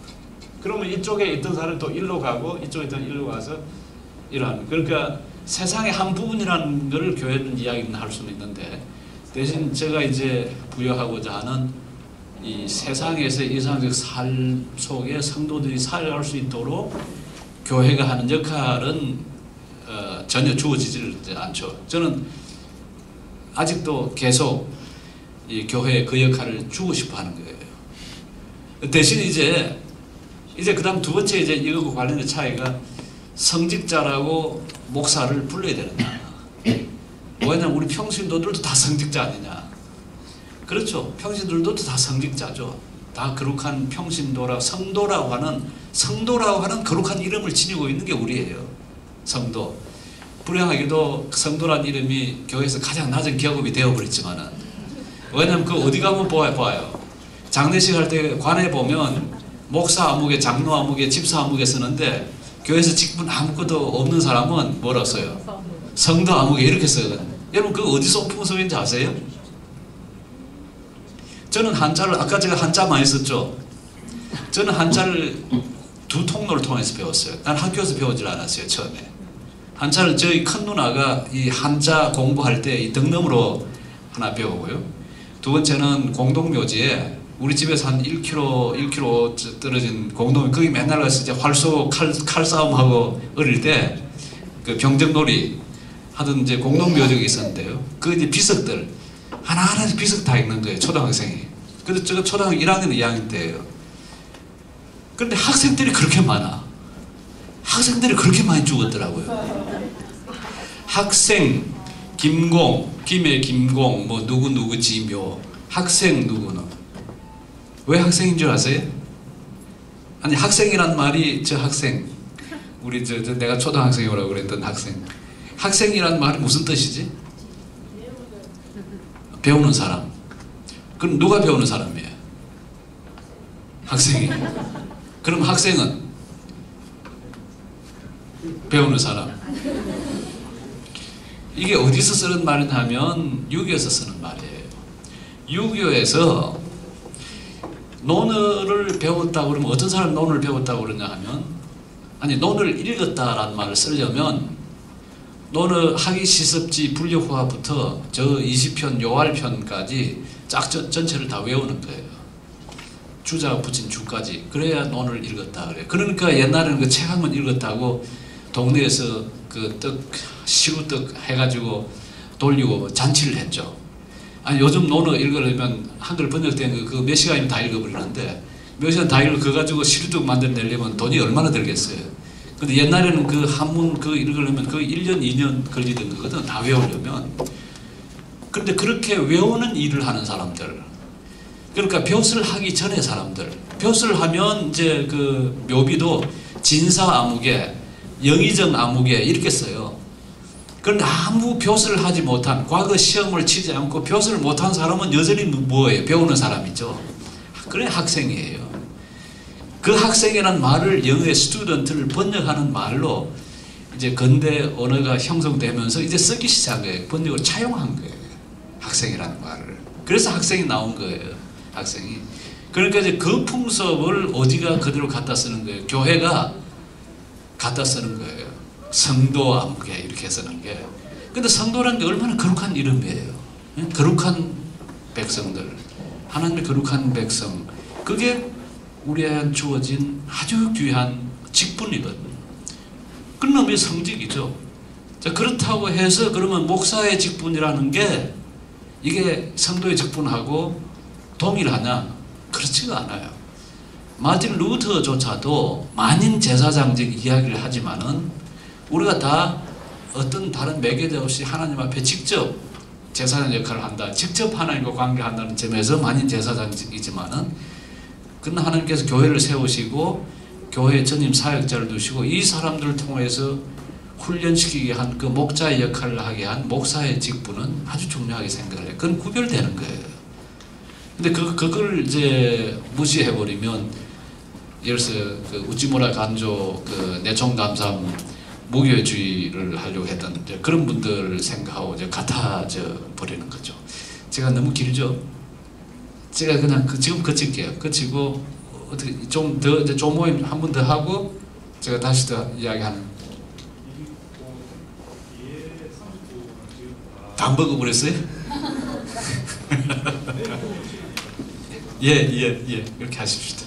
그러면 이쪽에 있던 사람이 또 일로 가고 이쪽에 있던 일로 가서 이러한 그러니까 세상의 한 부분이라는 것을 교회는 이야기는 할 수는 있는데 대신 제가 이제 부여하고자 하는 이 세상에서 일상적 삶 속에 성도들이 살아갈 수 있도록 교회가 하는 역할은 전혀 주어지지 않죠. 저는 아직도 계속 이 교회에 그 역할을 주고 싶어 하는 거예요. 대신 이제 그 다음 두 번째 이제 이거하고 관련된 차이가 성직자라고 목사를 불러야 되느냐. 왜냐면 우리 평신도들도 다 성직자 아니냐. 그렇죠. 평신도들도 다 성직자죠. 다 거룩한 평신도라 성도라고 하는 거룩한 이름을 지니고 있는 게 우리예요. 성도. 불행하게도 성도란 이름이 교회에서 가장 낮은 계급이 되어버렸지만은 왜냐면 그 어디 가면 봐요. 장례식 할 때 관에 보면 목사 아무개, 장로 아무개, 집사 아무개 쓰는데 교회에서 직분 아무것도 없는 사람은 뭐라 써요? 성도 아무개 이렇게 써요. 여러분 그거 어디서 풍속인지 아세요? 저는 한자를 아까 제가 한자 많이 썼죠. 저는 한자를 두 통로를 통해서 배웠어요. 난 학교에서 배우질 않았어요. 처음에 한자를 저희 큰 누나가 이 한자 공부할 때 이 덕넘으로 하나 배우고요. 두 번째는 공동묘지에 우리 집에서 한 1km 떨어진 공동 거기 맨날 가서 이제 활쏘 칼싸움하고 어릴 때 그 병정놀이 하던 이제 공동묘지가 있었는데요. 그 이제 비석들 하나하나씩 비석 다 읽는 거예요. 초등학생이. 근데 제가 초등학교 1학년 2학년 때예요. 그런데 학생들이 그렇게 많아. 학생들이 그렇게 많이 죽었더라고요. 학생 김공, 김의 김공, 뭐 누구 지묘, 학생 누구는 왜 학생인 줄 아세요? 아니 학생이란 말이 저 학생 우리 내가 초등학생이라고 그랬던 학생이란 말이 무슨 뜻이지? 배우는 사람. 그럼 누가 배우는 사람이에요? 학생이. 그럼 학생은 배우는 사람. 이게 어디서 쓰는 말이냐면 유교에서 쓰는 말이에요. 유교에서 논어를 배웠다고 그러면 어떤 사람이 논어를 배웠다고 그러냐 하면 아니 논어를 읽었다라는 말을 쓰려면 논어 하기시섭지 불교화부터 저 20편 요할편까지 쫙 전체를 다 외우는 거예요. 주자 붙인 주까지. 그래야 논어를 읽었다 그래요. 그러니까 옛날에는 그 책 한 권 읽었다고 동네에서 그 시루떡 해가지고 돌리고 잔치를 했죠. 아니 요즘 논어 읽으려면 한글 번역된 그 몇 시간이면 다 읽어버리는데 몇 시간 다 읽어 그거 가지고 시루떡 만들어내려면 돈이 얼마나 들겠어요. 근데 옛날에는 그 한문 그 읽으려면 그 1년 2년 걸리던 거거든. 다 외우려면. 그런데 그렇게 외우는 일을 하는 사람들, 그러니까 벼슬 하기 전에 사람들, 벼슬 하면 이제 그 묘비도 진사 아무개, 영의정 아무개 이렇게 써요. 그런데 아무 벼슬을 하지 못한, 과거 시험을 치지 않고 벼슬을 못한 사람은 여전히 뭐예요? 배우는 사람이죠. 그래 학생이에요. 그 학생이라는 말을 영어의 스튜던트를 번역하는 말로 이제 근대 언어가 형성되면서 이제 쓰기 시작해요. 번역을 차용한 거예요. 학생이라는 말을. 그래서 학생이 나온 거예요. 학생이. 그러니까 이제 그 풍습을 어디가 그대로 갖다 쓰는 거예요. 교회가 갖다 쓰는 거예요. 성도 아무개 이렇게 쓰는 게. 근데 성도라는 게 얼마나 거룩한 이름이에요. 거룩한 백성들. 하나님의 거룩한 백성. 그게 우리한테 주어진 아주 귀한 직분이거든요. 그놈이 성직이죠. 자, 그렇다고 해서 그러면 목사의 직분이라는 게 이게 성도의 직분하고 동일하냐? 그렇지가 않아요. 마틴 루터조차도 만인 제사장직 이야기를 하지만은 우리가 다 어떤 다른 매개자 없이 하나님 앞에 직접 제사장 역할을 한다. 직접 하나님과 관계한다는 점에서 만인 제사장직이지만은 그러나 하나님께서 교회를 세우시고 교회 전임 사역자를 두시고 이 사람들을 통해서 훈련시키게 한 그 목자의 역할을 하게 한 목사의 직분은 아주 중요하게 생각을 해요. 그건 구별되는 거예요. 근데 그걸 이제 무시해버리면, 예를 들어서 그 우찌무라 간조 그 내총감삼 무교주의를 하려고 했던 이제 그런 분들을 생각하고 이제 같아져 버리는 거죠. 제가 너무 길죠? 제가 그냥 지금 그칠게요. 그치고 어떻게 좀 더 이제 조모임 한 번 더 하고 제가 다시 더 이야기하는. 다 먹어버렸어요? 예, 이렇게 하십시다.